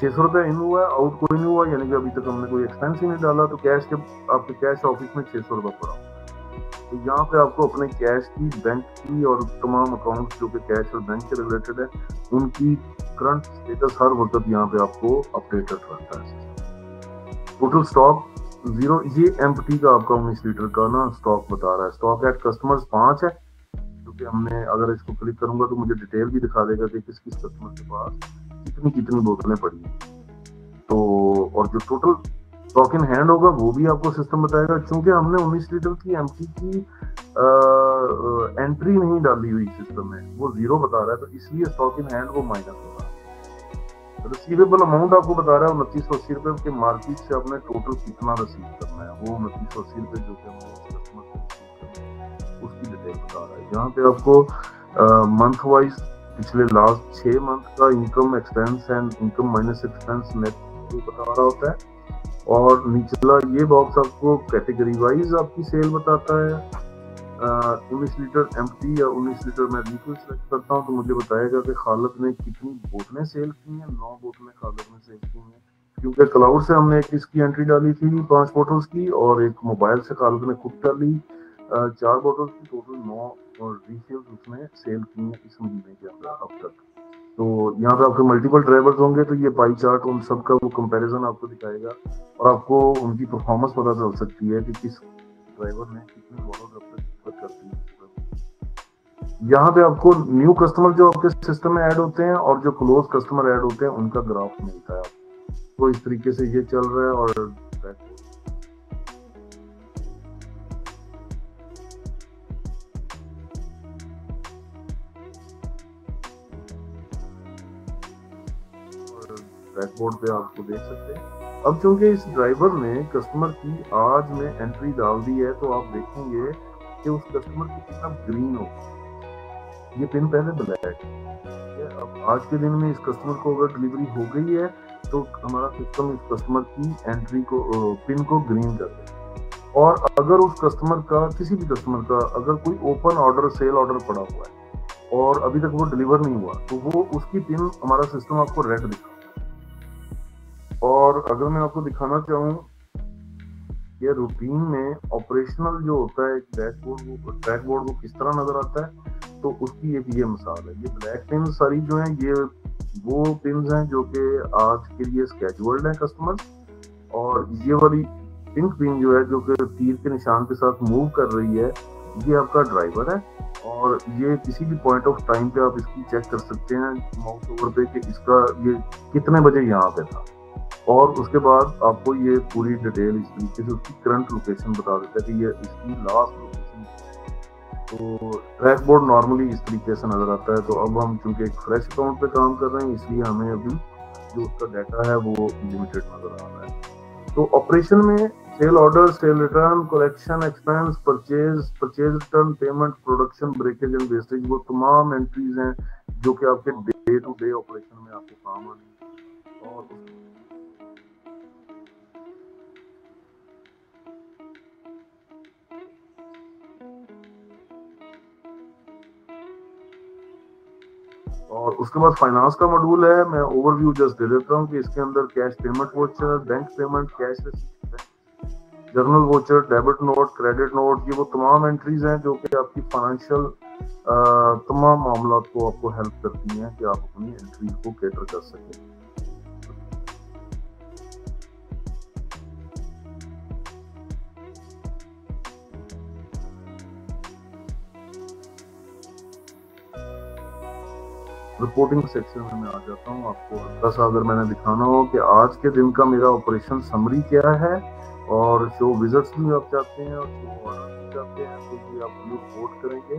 600 रुपया इन हुआ है, आउट कोई नहीं हुआ, यानी कि अभी तक हमने कोई एक्सपेंस ही नहीं डाला, तो कैश के आपके कैश ऑफिस में 600 रुपया पड़ा। तो यहाँ पे आपको अपने कैश की, बैंक की और तमाम अकाउंट जो कि कैश और बैंक से रिलेटेड है उनकी करंट स्टेटस हर वक्त यहाँ पे आपको अपडेटेड रहता है। टोटल स्टॉक 0, ये एम्प्टी का आपका 19 लीटर का ना स्टॉक बता रहा है। स्टॉक एट कस्टमर्स 5 है, क्योंकि हमने अगर इसको क्लिक करूंगा तो मुझे डिटेल भी दिखा देगा कि किस किस कस्टमर के पास कितनी कितनी बोतलें पड़ी हैं। तो और जो टोटल स्टॉक इन हैंड होगा वो भी आपको सिस्टम बताएगा। चूंकि हमने 19 लीटर की एम्प्टी की एंट्री नहीं डाली हुई सिस्टम में, वो 0 बता रहा है, तो इसलिए स्टॉक इन हैंड वो माइनस होगा। रिसीवेबल अमाउंट आपको बता रहा है 2980 रुपए के, मार्केट से आपने टोटल कितना रिसीव करना है, वो 2980 रुपए जो कि हमने कस्टमर से उसकी डिटेल बता रहा है। यहाँ पे आपको मंथ वाइज पिछले लास्ट 6 मंथ का income, expense and income minus expense net बता रहा होता है, और निचला ये बॉक्स आपको कैटेगरी वाइज आपकी सेल बताता है। 19 लीटर एम्प्टी या 19 लीटर मैं रिफिल सेलेक्ट करता हूँ तो मुझे बताएगा कि खालिद ने कितनी बोतलें सेल की हैं। 9 बोतलें खालिद ने सेल की हैं, क्योंकि क्लाउड से हमने एक इसकी एंट्री डाली थी 5 बोतल्स की, और एक मोबाइल से खालिद ने खुद डाली 4 बोतल्स की, टोटल 9 और रिफिल उसने सेल की हैं इस महीने के अंदर अब तक। तो यहाँ पे आपके मल्टीपल ड्राइवर्स होंगे, तो ये पाई चार्ट उन सब का वो कंपैरिजन आपको दिखाएगा, और आपको उनकी परफॉर्मेंस पता चल सकती है कि किस ड्राइवर ने कितनी बॉटल अब तक कर दी। यहाँ पे आपको न्यू कस्टमर जो आपके सिस्टम में ऐड होते हैं और जो क्लोज कस्टमर ऐड होते हैं उनका ग्राफ मिलता है आपको। तो इस तरीके से ये चल रहा है। और डैशबोर्ड पे आपको देख सकते हैं। अब चूंकि इस ड्राइवर ने कस्टमर की आज में एंट्री डाल दी है, तो आप देखेंगे कि उस कस्टमर की कितना ग्रीन हो, ये पिन पहले ब्लैक है। अब आज के दिन में इस कस्टमर को अगर डिलीवरी हो गई है तो हमारा सिस्टम इस कस्टमर की एंट्री को, पिन को ग्रीन कर देगा। और अगर उस कस्टमर का, किसी भी कस्टमर का अगर कोई ओपन ऑर्डर, सेल ऑर्डर पड़ा हुआ है और अभी तक वो डिलीवर नहीं हुआ, तो वो उसकी पिन हमारा सिस्टम आपको रेड दिखा। और अगर मैं आपको दिखाना चाहूँ ये रूटीन में ऑपरेशनल जो होता है एक डैशबोर्ड, वो ट्रैकबोर्ड वो किस तरह नजर आता है, तो उसकी एक ये मिसाल है। ये ब्लैक पिन सारी जो है ये वो पिन्स हैं जो कि आज के लिए स्केड्यूल्ड हैं कस्टमर्स, और ये वाली पिंक पिन जो है जो कि तीर के निशान के साथ मूव कर रही है, ये आपका ड्राइवर है। और ये किसी भी पॉइंट ऑफ टाइम पे आप इसकी चेक कर सकते हैं माउस ओवर पे कि इसका ये कितने बजे यहाँ पे था, और उसके बाद आपको ये पूरी डिटेल इस तरीके से उसकी करंट लोकेशन बता देता है कि ये इसकी लास्ट लोकेशन तो ट्रैक बोर्ड नॉर्मली इस तरीके से नजर आता है। तो अब हम चूंकि एक फ्रेश अकाउंट पे काम कर रहे हैं, इसलिए हमें अभी जो उसका डाटा है वो लिमिटेड नजर आ रहा है। तो ऑपरेशन में sale order, sale return, collection, expense, purchase, purchase return, payment, production, breakage and wastage, वो तमाम एंट्रीज हैं जो कि आपके डे टू डे ऑपरेशन में आपको काम आनी। और और उसके बाद फाइनेंस का मॉड्यूल है। मैं ओवरव्यू जस्ट दे देता हूँ कि इसके अंदर cash payment voucher, bank payment, cash receipt, journal voucher, debit note, credit note, ये वो तमाम एंट्रीज हैं जो कि आपकी फाइनेंशियल तमाम मामला को आपको हेल्प करती हैं कि आप अपनी एंट्रीज को कैटर कर सकें। रिपोर्टिंग सेक्शन में मैं आ जाता हूँ। आपको हल्का सा अगर मैंने दिखाना हो कि आज के दिन का मेरा ऑपरेशन समरी क्या है और शो विजिट्स भी आप चाहते हैं और शो ऑर्डर भी चाहते हैं, तो ये आप रिपोर्ट करेंगे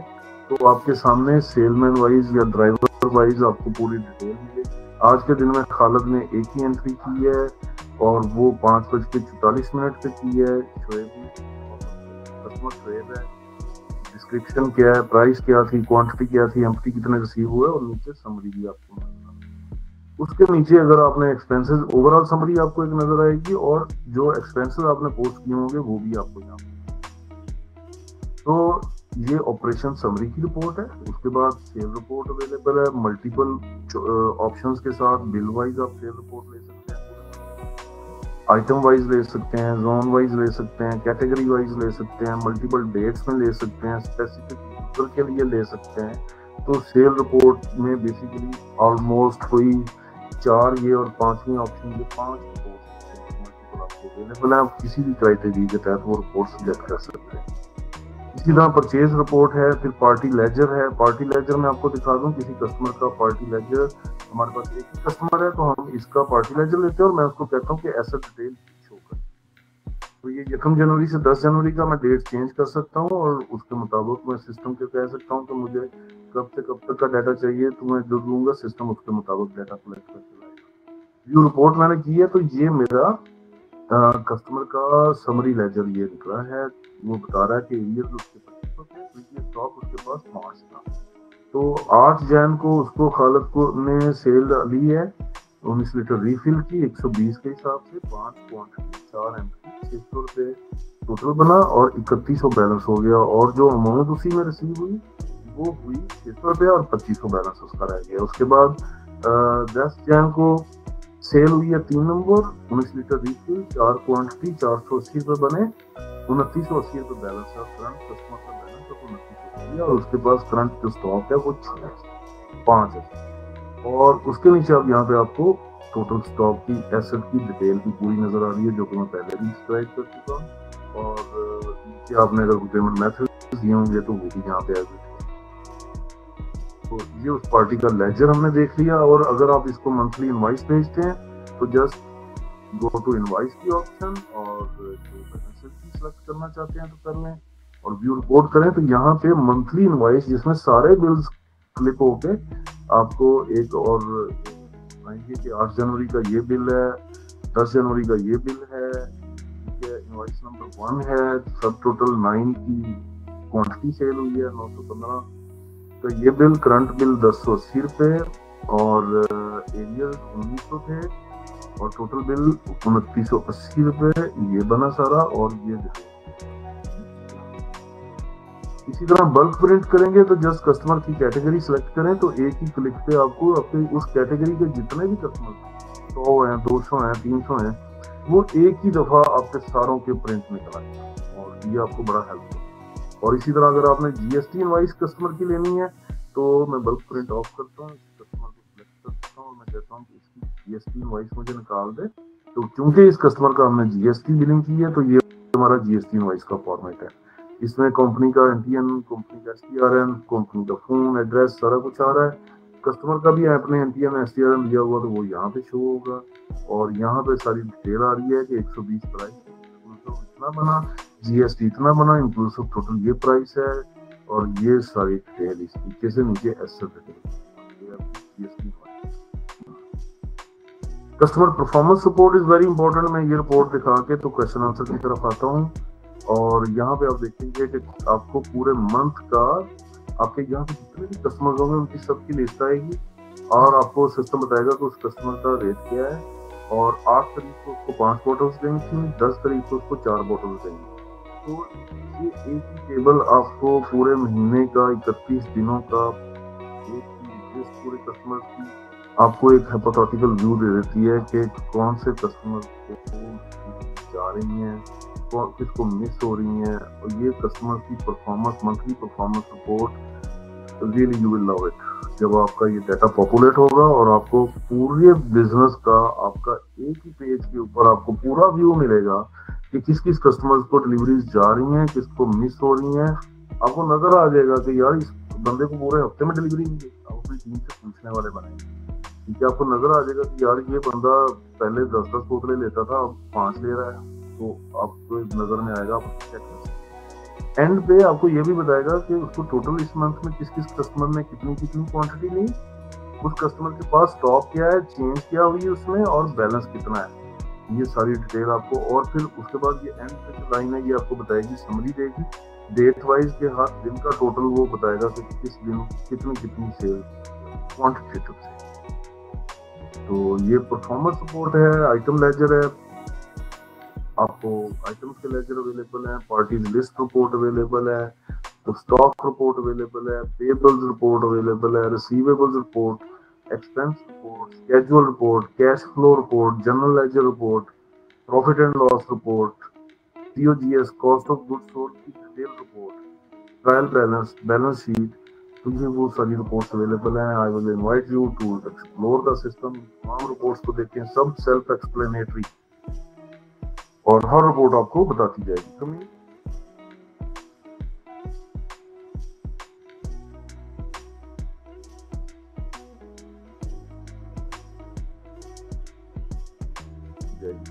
तो आपके सामने सेलमैन वाइज या ड्राइवर वाइज आपको पूरी डिटेल मिलेगी। आज के दिन में खालिद ने एक ही एंट्री की है और वो 5:44 पे की है। कस्टमर शुएब है, डिस्क्रिप्शन क्या है, प्राइस क्या थी, क्वांटिटी क्या थी, एम्प्टी कितने रिसीव हुए और नीचे समरी भी आपको मिलेगा। उसके नीचे अगर आपने एक्सपेंसेस, ओवरऑल समरी आपको एक नजर आएगी और जो एक्सपेंसेस आपने पोस्ट किए होंगे वो भी आपको यहाँ। तो ये ऑपरेशन समरी की रिपोर्ट है। उसके बाद सेल रिपोर्ट अवेलेबल है मल्टीपल ऑप्शंस के साथ। बिल वाइज आप सेल रिपोर्ट ले सकते हैं, आइटम वाइज ले सकते हैं, जोन वाइज ले सकते हैं, कैटेगरी वाइज ले सकते हैं, मल्टीपल डेट्स में ले सकते हैं, स्पेसिफिक यूजर के लिए ले सकते हैं। तो सेल रिपोर्ट में बेसिकली ऑलमोस्ट कोई 4 ये और 5वीं ऑप्शन के 5 रिपोर्ट मल्टीपल आपको अवेलेबल है। आप किसी भी क्राइटेरिया के तहत वो रिपोर्ट सिलेक्ट कर सकते हैं। इसी तरह परचेज रिपोर्ट है, फिर पार्टी लेजर है। पार्टी लेजर में आपको दिखा दूं किसी कस्टमर का पार्टी लेजर, हमारे पास एक ही कस्टमर है तो हम इसका पार्टी लेजर लेते हैं और मैं उसको कहता हूँ कि एसेट डिटेल शो कर। तो ये 1 जनवरी से 10 जनवरी का मैं डेट चेंज कर सकता हूँ और उसके मुताबिक मैं सिस्टम को कह सकता हूँ कि मुझे कब से कब तक का डाटा चाहिए, तो मैं जो दूंगा सिस्टम उसके मुताबिक डाटा कलेक्ट कर चलाएगा। व्यू रिपोर्ट मैंने की है, तो ये मेरा कस्टमर का समरी लेजर ये निकला है। वो बता रहा है कि ईयर उसके 2500 थे, प्रीवियस स्टॉक उसके पास 5 था। तो 8 जैन को उसको खालिद को ने सेल ली है 19 लीटर रिफिल की 120 के हिसाब से, 5 क्वांटिटी, 4 एमटी, 600 रुपये टोटल बना और 3100 बैलेंस हो गया। और जो अमाउंट उसी में रिसीव हुई वो हुई 600 रुपये और 2500 बैलेंस उसका रह गया। उसके बाद 10 जैन को सेल हुई है 3 नंबर 19 लीटर रिफिल, 4 क्वांटिटी, 480 रुपये बने, 2980 रुपये बैलेंस है। करंट कस्टमर का बैलेंस है 2980 और उसके पास करंट जो स्टॉक है वो 5 है। और उसके नीचे अब यहाँ पे आपको टोटल स्टॉक की एसेट की डिटेल भी पूरी नजर आ रही है जो कि मैं पहले भी डिस्क्राइब कर चुका हूँ। और नीचे आपने अगर पेमेंट मेथड दिए होंगे तो वो भी यहाँ पे आ। तो ये उस पार्टी का लेजर हमने देख लिया। और अगर आप इसको मंथली इनवाइस भेजते हैं तो जस्ट गो टू इनवाइस की ऑप्शन और जो बैलेंसेस भी सिलेक्ट करना चाहते हैं तो कर लें और व्यू रिपोर्ट करें। तो यहाँ पे मंथली इनवाइस जिसमें सारे बिल्स क्लिक होके आपको एक और आएंगे कि 8 जनवरी का ये बिल है, 10 जनवरी का ये बिल है, ठीक है, इनवाइस नंबर 1 है, सब टोटल 9 की क्वांटिटी सेल हुई है 915। तो ये बिल करंट बिल 1080 रुपये और एरियल 1900 थे और टोटल बिल 2980 रुपये ये बना सारा। और ये इसी तरह बल्क प्रिंट करेंगे तो जस्ट कस्टमर की कैटेगरी सिलेक्ट करें तो एक ही क्लिक पे आपको अपने उस कैटेगरी के जितने भी कस्टमर 100 हैं, 200 हैं, 300 हैं, वो एक ही दफा आपके सारों के प्रिंट निकल आएंगे और ये आपको बड़ा हेल्प होगा। और इसी तरह अगर आपने जीएसटी इनवाइस कस्टमर की लेनी है तो मैं बल्क प्रिंट ऑफ करता हूँ, कस्टमर को सिलेक्ट करता हूँ और मैं कहता हूँ कि इसकी जीएसटी इनवाइस मुझे निकाल दे। तो क्योंकि इस कस्टमर का हमने जीएसटी बिलिंग की है तो ये हमारा जीएसटी इनवाइस का फॉर्मेट है। इसमें कंपनी का एनटीएन, कंपनी का एसटीआरएन, कंपनी का फोन एड्रेस सारा कुछ आ रहा है। कस्टमर का भी आपने एनटीएन एसटीआरएन दिया हुआ तो वो यहाँ पे शो होगा और यहाँ पे सारी डिटेल आ रही है कि 120 प्राइस इतना बना, जीएसटी इतना बना, इंक्लूसिव टोटल ये प्राइस है और ये सारी डिटेल इस तरीके से नीचे asset detail. Customer performance support is very important. मैं ये रिपोर्ट दिखा के तो क्वेश्चन आंसर की तरफ आता हूँ, और यहाँ पे आप देखेंगे कि आपको पूरे मंथ का आपके यहाँ पे जितने भी कस्टमर्स होंगे उनकी सबकी लिस्ट आएगी, और आपको सिस्टम बताएगा कि उस कस्टमर का रेट क्या है, और 8 तारीख को उसको 5 बॉटल्स देंगी थी, 10 तारीख को उसको 4 बॉटल्स देंगी। तो ये एक ही टेबल आपको पूरे महीने का 31 दिनों का एक ही लिस्ट पूरे कस्टमर्स की आपको एक हाइपोथेटिकल व्यू दे देती है कि कौन से कस्टमर को जा रही हैं, किसको मिस हो रही हैं, और ये कस्टमर की performance, monthly performance report, really you will love it जब आपका ये डाटा पॉपुलेट होगा और आपको पूरे बिजनेस का आपका एक ही पेज के ऊपर आपको पूरा व्यू मिलेगा कि किस किस कस्टमर्स को डिलीवरीज जा रही हैं, किसको मिस हो रही हैं। आपको नजर आ जाएगा कि यार इस बंदे को पूरे हफ्ते में डिलीवरी मिली, आप अपनी टीम से पूछने वाले बनाएंगे, ठीक है। आपको नजर आ जाएगा कि यार ये बंदा पहले 10-10 बोतलें लेता था, अब 5 ले रहा है, तो आपको नजर में आएगा, आप चेक कर सकते हैं। एंड पे आपको ये भी बताएगा कि उसको टोटल इस मंथ में किस किस कस्टमर ने कितनी कितनी क्वांटिटी ली, उस कस्टमर के पास स्टॉक क्या है, चेंज क्या हुई है उसमें, और बैलेंस कितना है, ये सारी डिटेल आपको। और फिर उसके बाद ये एंड पे जो लाइन है ये आपको बताएगी, समरी देगी, डेट वाइज के हर दिन का टोटल वो बताएगा कि किस दिन कितनी कितनी सेल क्वांटिटेटिव से। तो ये परफॉर्मेंस सपोर्ट है, आइटम लेजर है, आपको आइटम्स के लेजर अवेलेबल है, पार्टीज लिस्ट रिपोर्ट अवेलेबल है, तो स्टॉक रिपोर्ट अवेलेबल है, पेबल्स रिपोर्ट अवेलेबल है, receivables report, expense report, schedule report, cash flow report, general ledger report, profit and loss report, COGS cost of goods sold की detail report, trial balance, balance sheet, तो ये वो सारी reports available हैं। I will invite you to explore the system. तमाम reports को देखें, सब सेल्फ एक्सप्लेनेटरी, और हर रिपोर्ट आपको बताती जाएगी।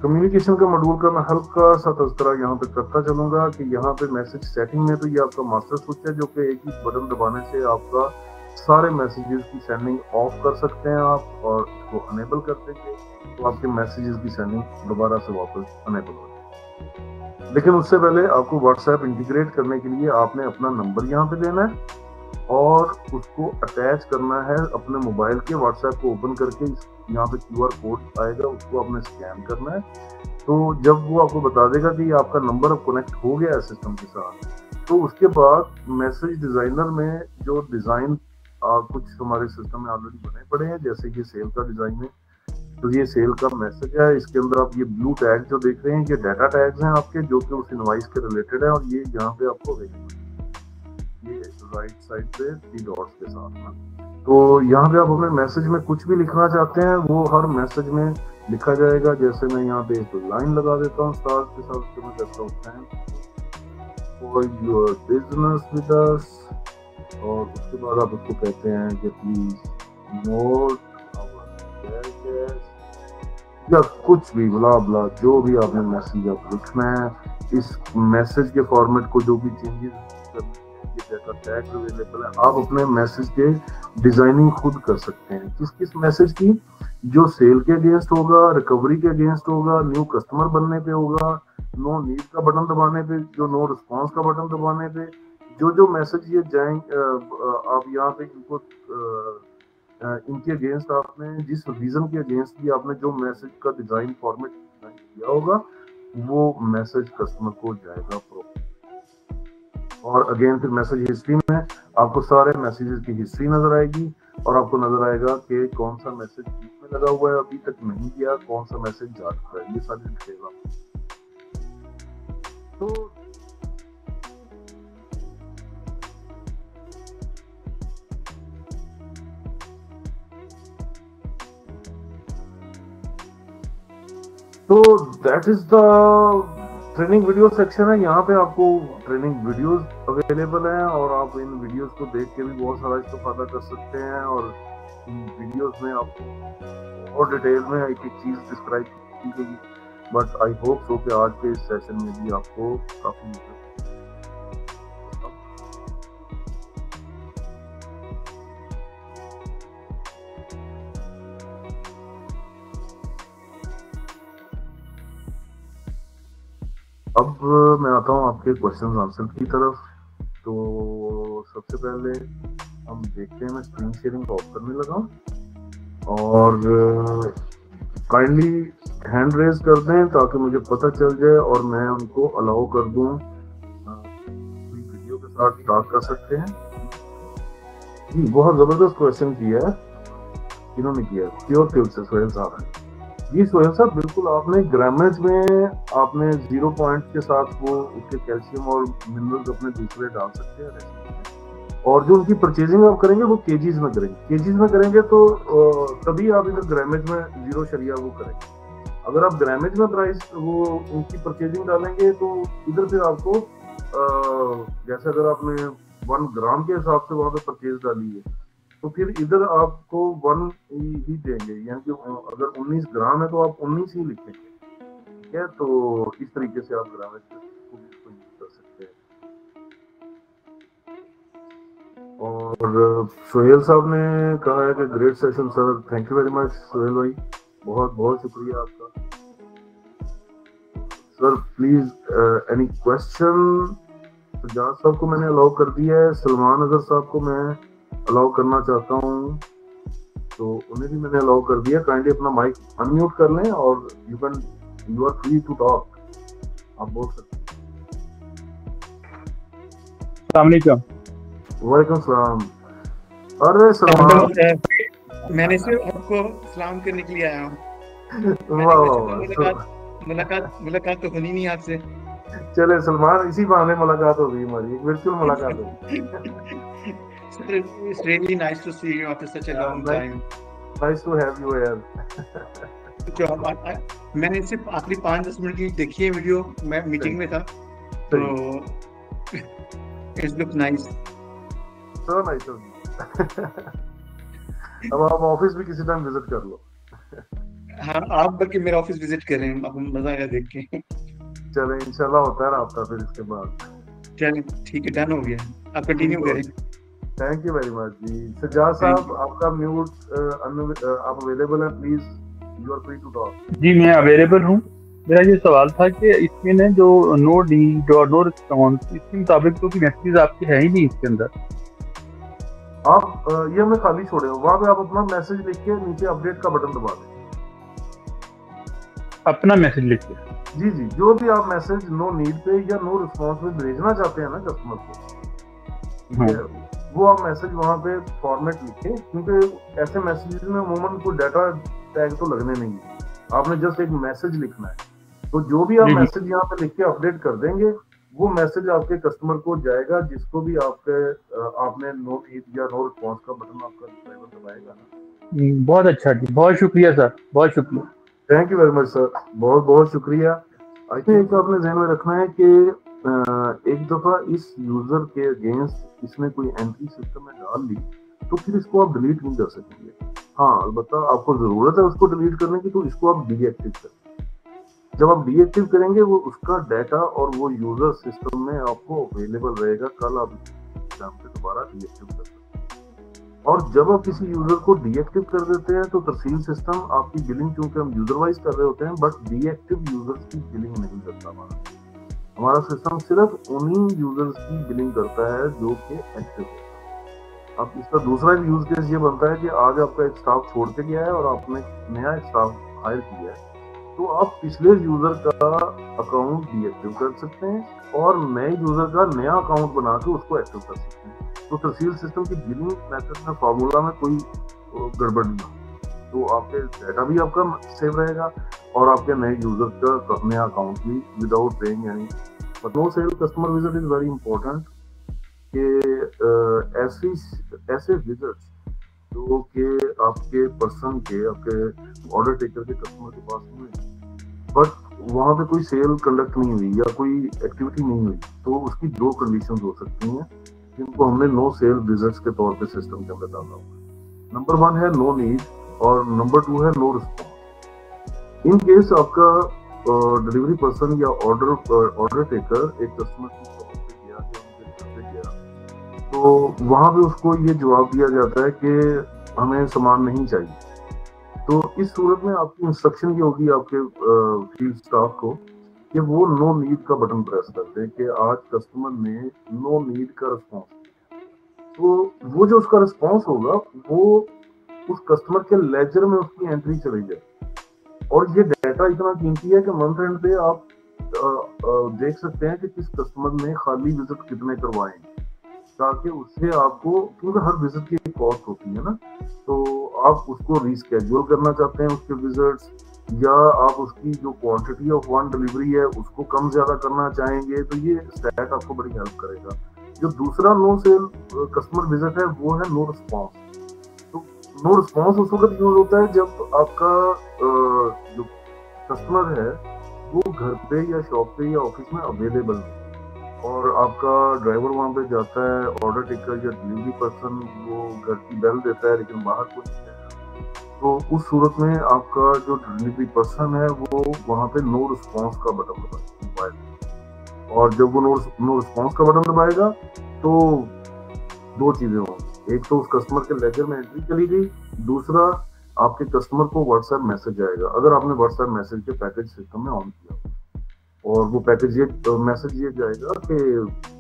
कम्युनिकेशन का मॉड्यूल का मैं हल्का सा तज़किरा यहाँ पे करता चलूंगा कि यहाँ पे मैसेज सेटिंग में तो ये आपका मास्टर स्विच है, जो कि एक ही बटन दबाने से आपका सारे मैसेजेस की सेंडिंग ऑफ कर सकते हैं आप, और इसको अनेबल कर देंगे तो आपके मैसेजेस की सेंडिंग दोबारा से वापस अनेबल हो जाएगी। लेकिन उससे पहले आपको व्हाट्सएप इंटीग्रेट करने के लिए आपने अपना नंबर यहाँ पे देना है और उसको अटैच करना है अपने मोबाइल के। व्हाट्सएप को ओपन करके यहाँ पे QR कोड आएगा, उसको आपने स्कैन करना है। तो जब वो आपको बता देगा कि आपका नंबर अब कनेक्ट हो गया है सिस्टम के साथ, तो उसके बाद मैसेज डिजाइनर में जो डिजाइन कुछ हमारे सिस्टम में ऑलरेडी बने पड़े हैं, जैसे ये सेल का डिजाइन है, तो ये सेल का मैसेज है। इसके अंदर आप ये ब्लू टैग जो देख रहे हैं, ये डाटा टैग्स हैं आपके, जो कि उस इनवॉइस के रिलेटेड है, और ये यहाँ पे आपको अवेलेबल है, ये राइट साइड पे 3 डॉट्स के साथ ना। तो यहाँ पे आप अपने मैसेज में कुछ भी लिखना चाहते हैं वो हर मैसेज में लिखा जाएगा। जैसे मैं यहाँ पे एक लाइन लगा देता हूँ स्टार्स के साथ, उसके मैं कहता हूँ thanks for your business with us, और उसके बाद आप उसको कहते हैं कि प्लीज नोट या कुछ भी ब्ला ब्ला, जो भी आपने मैसेज आप लिखना है। इस मैसेज के फॉर्मेट को जो भी चेंजेस करने डाटा टैग अवेलेबल है, आप अपने मैसेज के डिजाइनिंग खुद कर सकते हैं। किस किस मैसेज की, जो सेल के अगेंस्ट होगा, रिकवरी के अगेंस्ट होगा, न्यू कस्टमर बनने पे होगा, नो नीड का बटन दबाने पे, जो नो रिस्पॉन्स का बटन दबाने पे, जो मैसेज ये जाएंगे आप यहाँ पे इनको इनके अगेंस्ट आपने जिस रीजन के अगेंस्ट भी आपने जो मैसेज का डिजाइन फॉर्मेट डिजाइन किया होगा, वो मैसेज कस्टमर को जाएगा। और अगेन फिर मैसेज हिस्ट्री में आपको सारे मैसेजेस की हिस्ट्री नजर आएगी, और आपको नजर आएगा कि कौन सा मैसेज बीच में लगा हुआ है अभी तक नहीं किया, कौन सा मैसेज जा चुका है, ये सारी डिटेल आपको। तो that is the training video section है। यहाँ पे आपको ट्रेनिंग वीडियोस अवेलेबल हैं, और आप इन वीडियोस को देख के भी बहुत सारा इस्तेफादा कर सकते हैं। और इन वीडियोस में आपको और डिटेल में एक एक चीज डिस्क्राइब की गई, बट आई होप सो कि आज के इस सेशन में भी आपको काफी अब मैं आता हूँ आपके क्वेश्चन आंसर की तरफ। तो सबसे पहले हम देखते हैं, मैं स्क्रीन शेयरिंग ऑफ करने लगा हूँ और काइंडली हैंड रेज कर दें ताकि मुझे पता चल जाए और मैं उनको अलाउ कर दूं। वीडियो के साथ स्टार्ट कर सकते हैं जी। बहुत जबरदस्त क्वेश्चन किया है, इन्होंने किया है प्योर ट्यूब से सोहेल साहब ने। जी सोहेल साहब, बिल्कुल आपने ग्रामेज में आपने 0 पॉइंट के साथ वो उसके कैल्शियम और मिनरल्स अपने दूसरे डाल सकते हैं रेसिपी में। और जो उनकी परचेजिंग आप करेंगे वो केजीज में करेंगे। केजीज में करेंगे तो तभी आप इधर ग्रामेज में 0 शरिया वो करेंगे। अगर आप ग्रामेज में प्राइस वो उनकी परचेजिंग डालेंगे तो इधर फिर आपको जैसे अगर आपने 1 ग्राम के हिसाब से वहां पे परचेज डाली है तो फिर इधर आपको 1 ही देंगे, यानी कि अगर 19 ग्राम है तो आप 19 ही लिखेंगे। ठीक है, तो इस तरीके से आप ग्रामेज को यूज कर सकते हैं। और सोहेल साहब ने कहा है कि great session sir. Thank you very much Sohail भाई, बहुत बहुत शुक्रिया आपका। Sir please any question. Sajjad साहब को मैंने अलाउ कर दिया है, सलमान अजहर साहब को मैं अलाउ करना चाहता हूँ तो उन्हें भी मैंने अलाउ कर दिया। काइंडली अपना माइक अनम्यूट कर लें और you are free to talk, आप बोल सकते हैं। वालेकुम सलाम। अरे सलमान, मैंने सिर्फ आपको सलाम करने के लिए आया हूँ। मुलाकात तो होनी नहीं आपसे। चले सलमान, इसी बहाने मुलाकात हो गई हमारी, बिल्कुल मुलाकात हो गई। It's really nice to see you after such a long time. Nice to have you here. मैंने सिर्फ आखिरी 5-10 मिनट की देखी है वीडियो, मैं मीटिंग में था तो it looks nice. So nice of you. अब आप ऑफिस भी किसी टाइम विजिट कर लो। हाँ, आप बल्कि मेरा ऑफिस विजिट करें, आपको मजा आएगा देख के। चले इंशाल्लाह होता है आपका फिर इसके बाद। चलें ठीक है, डन हो गया, आप कंटिन्यू करें। थैंक यू वेरी मच जी। सज्जाद साहब आपका म्यूट आप अवेलेबल हैं, please you are free to talk. जी मैं अवेलेबल हूँ। मेरा ये सवाल था कि इसमें ना जो नो लीड और नो रिस्पॉन्स, इसके मुताबिक तो की मैसेज आपकी है ही नहीं इसके अंदर। आप ये हमें खाली छोड़े, वहां पे आप अपना मैसेज लिख के नीचे अपडेट का बटन दबा दें। अपना मैसेज लिख के जी जी, जो भी आप मैसेज नो नीड पे या नो रिस्पॉन्स पे भेजना चाहते हैं ना कस्टमर को, वो आप मैसेज वहां पे फॉर्मेट लिखें, क्योंकि ऐसे मैसेज में अमूमन कोई डाटा टैग तो लगने नहीं है। आपने जस्ट एक मैसेज लिखना है, तो जो भी आप मैसेज यहाँ पे लिख के अपडेट कर देंगे वो मैसेज आपके कस्टमर को जाएगा, जिसको भी आपने नो नीड या नो रिस्पॉन्स का बटन आपका ड्राइवर दबाएगा ना। बहुत अच्छा जी, बहुत शुक्रिया सर, बहुत शुक्रिया। Thank you very much sir, बहुत बहुत शुक्रिया। आई थिंक आपने ध्यान में रखना है कि एक दफा इस यूजर के अगेंस्ट इसने कोई एंट्री सिस्टम में डाल ली तो फिर इसको आप डिलीट नहीं कर सकेंगे। हाँ, अलबत्ता आपको जरूरत है उसको डिलीट करने की, तो इसको आप डीएक्टिव करें। जब आप डीएक्टिव करेंगे वो उसका डाटा और वो यूजर सिस्टम में आपको अवेलेबल रहेगा। कल आप दोबारा डीएक्टिव कर सकते हैं। और जब आप किसी यूजर को डीएक्टिव कर देते हैं तो तरसील सिस्टम आपकी बिलिंग, क्योंकि हम यूजर वाइज कर रहे होते हैं, बट डीएक्टिव यूजर्स की बिलिंग नहीं करता। हमारा सिस्टम सिर्फ उन्हीं यूजर्स की बिलिंग करता है जो कि एक्टिव है। अब इसका दूसरा यूज केस ये बनता है कि आज आपका एक स्टाफ छोड़ के गया है और आपने नया एक स्टाफ हायर किया है, तो आप पिछले यूजर का अकाउंट डीएक्टिव कर सकते हैं और नए यूजर का नया अकाउंट बना के उसको एक्टिव कर सकते हैं। तो तरसील सिस्टम की बिलिंग मेथड में फॉर्मूला में कोई गड़बड़ नहीं होगी, तो आपके डाटा भी आपका सेव रहेगा और आपके नए यूजर का नया अकाउंट भी without paying any. But no sale customer visit is very important कि ऐसे विजिट्स जो कि आपके पर्सन के, आपके ऑर्डर टेकर के कस्टमर के पास हुए बट वहां पे कोई सेल कंडक्ट नहीं हुई या कोई एक्टिविटी नहीं हुई, तो उसकी 2 कंडीशंस हो सकती हैं जिनको हमने नो सेल विजिट्स के तौर पे सिस्टम के अंदर डाला होगा। नंबर 1 है नो नीड और नंबर 2 है नो रिस्पॉन्स। इन केस आपका डिलीवरी पर्सन या ऑर्डर टेकर एक कस्टमर की शॉप पे गया या उनके घर पे गया, तो वहां पे उसको ये जवाब दिया जाता है कि हमें सामान नहीं चाहिए। तो इस सूरत में आपकी इंस्ट्रक्शन ये होगी आपके फील्ड स्टाफ को कि वो नो नीड का बटन प्रेस कर दे कि आज कस्टमर ने नो नीड का रिस्पॉन्स दिया, तो वो जो उसका रिस्पॉन्स होगा वो उस कस्टमर के लेजर में उसकी एंट्री चली जाए। और ये डाटा इतना कीमती है कि मंथ एंड पे आप देख सकते हैं कि किस कस्टमर ने खाली विजिट कितने करवाए, ताकि उससे आपको, क्योंकि हर विजिट की एक कॉस्ट होती है ना, तो आप उसको रीस्केड्यूल करना चाहते हैं उसके विजिट्स, या आप उसकी जो क्वांटिटी ऑफ वन डिलीवरी है उसको कम ज्यादा करना चाहेंगे, तो ये स्टैट आपको बड़ी हेल्प करेगा। जो दूसरा नो सेल कस्टमर विजिट है वो है नो रिस्पॉन्स। तो नो रिस्पॉन्स उस वक्त यूज होता है जब आपका जो कस्टमर है वो घर पे या शॉप पे या ऑफिस में अवेलेबल है, और आपका ड्राइवर वहां पे जाता है, ऑर्डर टेकर या डिलीवरी पर्सन वो घर की बेल देता है लेकिन बाहर कोई नहीं है, तो उस सूरत में आपका जो डिलीवरी पर्सन है वो वहां पे नो रिस्पॉन्स का बटन दबाएगा। और जब वो नो रिस्पॉन्स का बटन दबाएगा तो दो चीजें होंगी, एक तो उस कस्टमर के लेजर में एंट्री चली गई, दूसरा आपके कस्टमर को व्हाट्सएप मैसेज आएगा, अगर आपने व्हाट्सएप मैसेज के पैकेज सिस्टम में ऑन किया, और वो पैकेज ये मैसेज ये जाएगा कि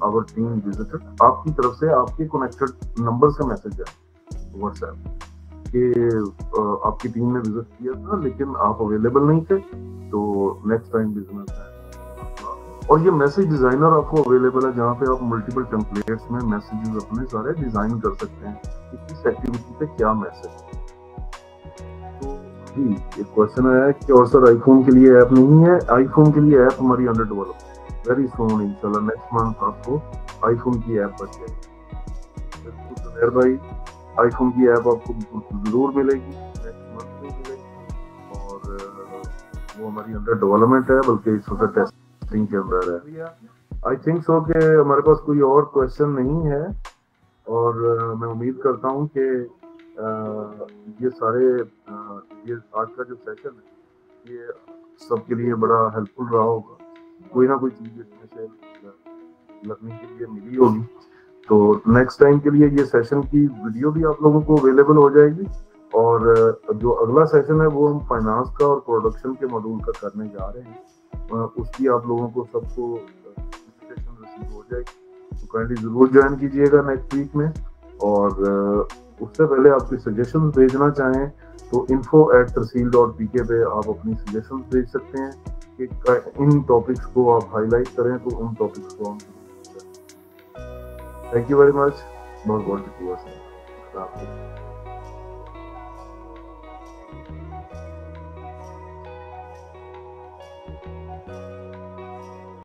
आवर टीम विजिटेड, आपकी तरफ से आपके कनेक्टेड नंबर से मैसेज है व्हाट्सएप कि आपकी टीम ने विजिट किया था लेकिन आप अवेलेबल नहीं थे, तो नेक्स्ट टाइम बिजनेस है। और ये मैसेज डिजाइनर आपको अवेलेबल है जहाँ पे आप मल्टीपल टेम्पलेट्स में मैसेजेस अपने सारे डिजाइन कर सकते हैं कि किस एक्टिविटी पे क्या मैसेज। तो जी एक क्वेश्चन आया है कि और सर आईफोन के लिए ऐप नहीं है। आईफोन के लिए ऐप हमारी अंडर डेवलप, वेरी सून इंशाल्लाह नेक्स्ट मंथ आपको आईफोन की ऐप बन जाएगी। तो भाई आईफोन की ऐप आपको जरूर मिलेगी, नेक्स्ट मंथ में मिलेगी, और वो हमारी अंडर डेवलपमेंट है, बल्कि इस वक्त टेस्टिंग के अंदर है। आई थिंक सो कि हमारे पास कोई और क्वेश्चन नहीं है, और मैं उम्मीद करता हूँ कि ये सारे ये आज का जो सेशन है ये सबके लिए बड़ा हेल्पफुल रहा होगा, कोई ना कोई चीज़ इसमें से लर्निंग के लिए मिली होगी। तो नेक्स्ट टाइम के लिए ये सेशन की वीडियो भी आप लोगों को अवेलेबल हो जाएगी, और जो अगला सेशन है वो हम फाइनेंस का और प्रोडक्शन के मॉड्यूल का करने जा रहे हैं, उसकी आप लोगों को सबको इन्विटेशन रिसीव हो जाएगी, तो काइंडली जरूर ज्वाइन कीजिएगा नेक्स्ट वीक में। और उससे पहले आपकी सजेशंस भेजना चाहें तो info@tersil.pk पे आप अपनी सजेशंस भेज सकते हैं कि इन टॉपिक्स को आप हाईलाइट करें, तो उन टॉपिक्स को हम थैंक यू वेरी मच, बहुत बहुत शुक्रिया सर।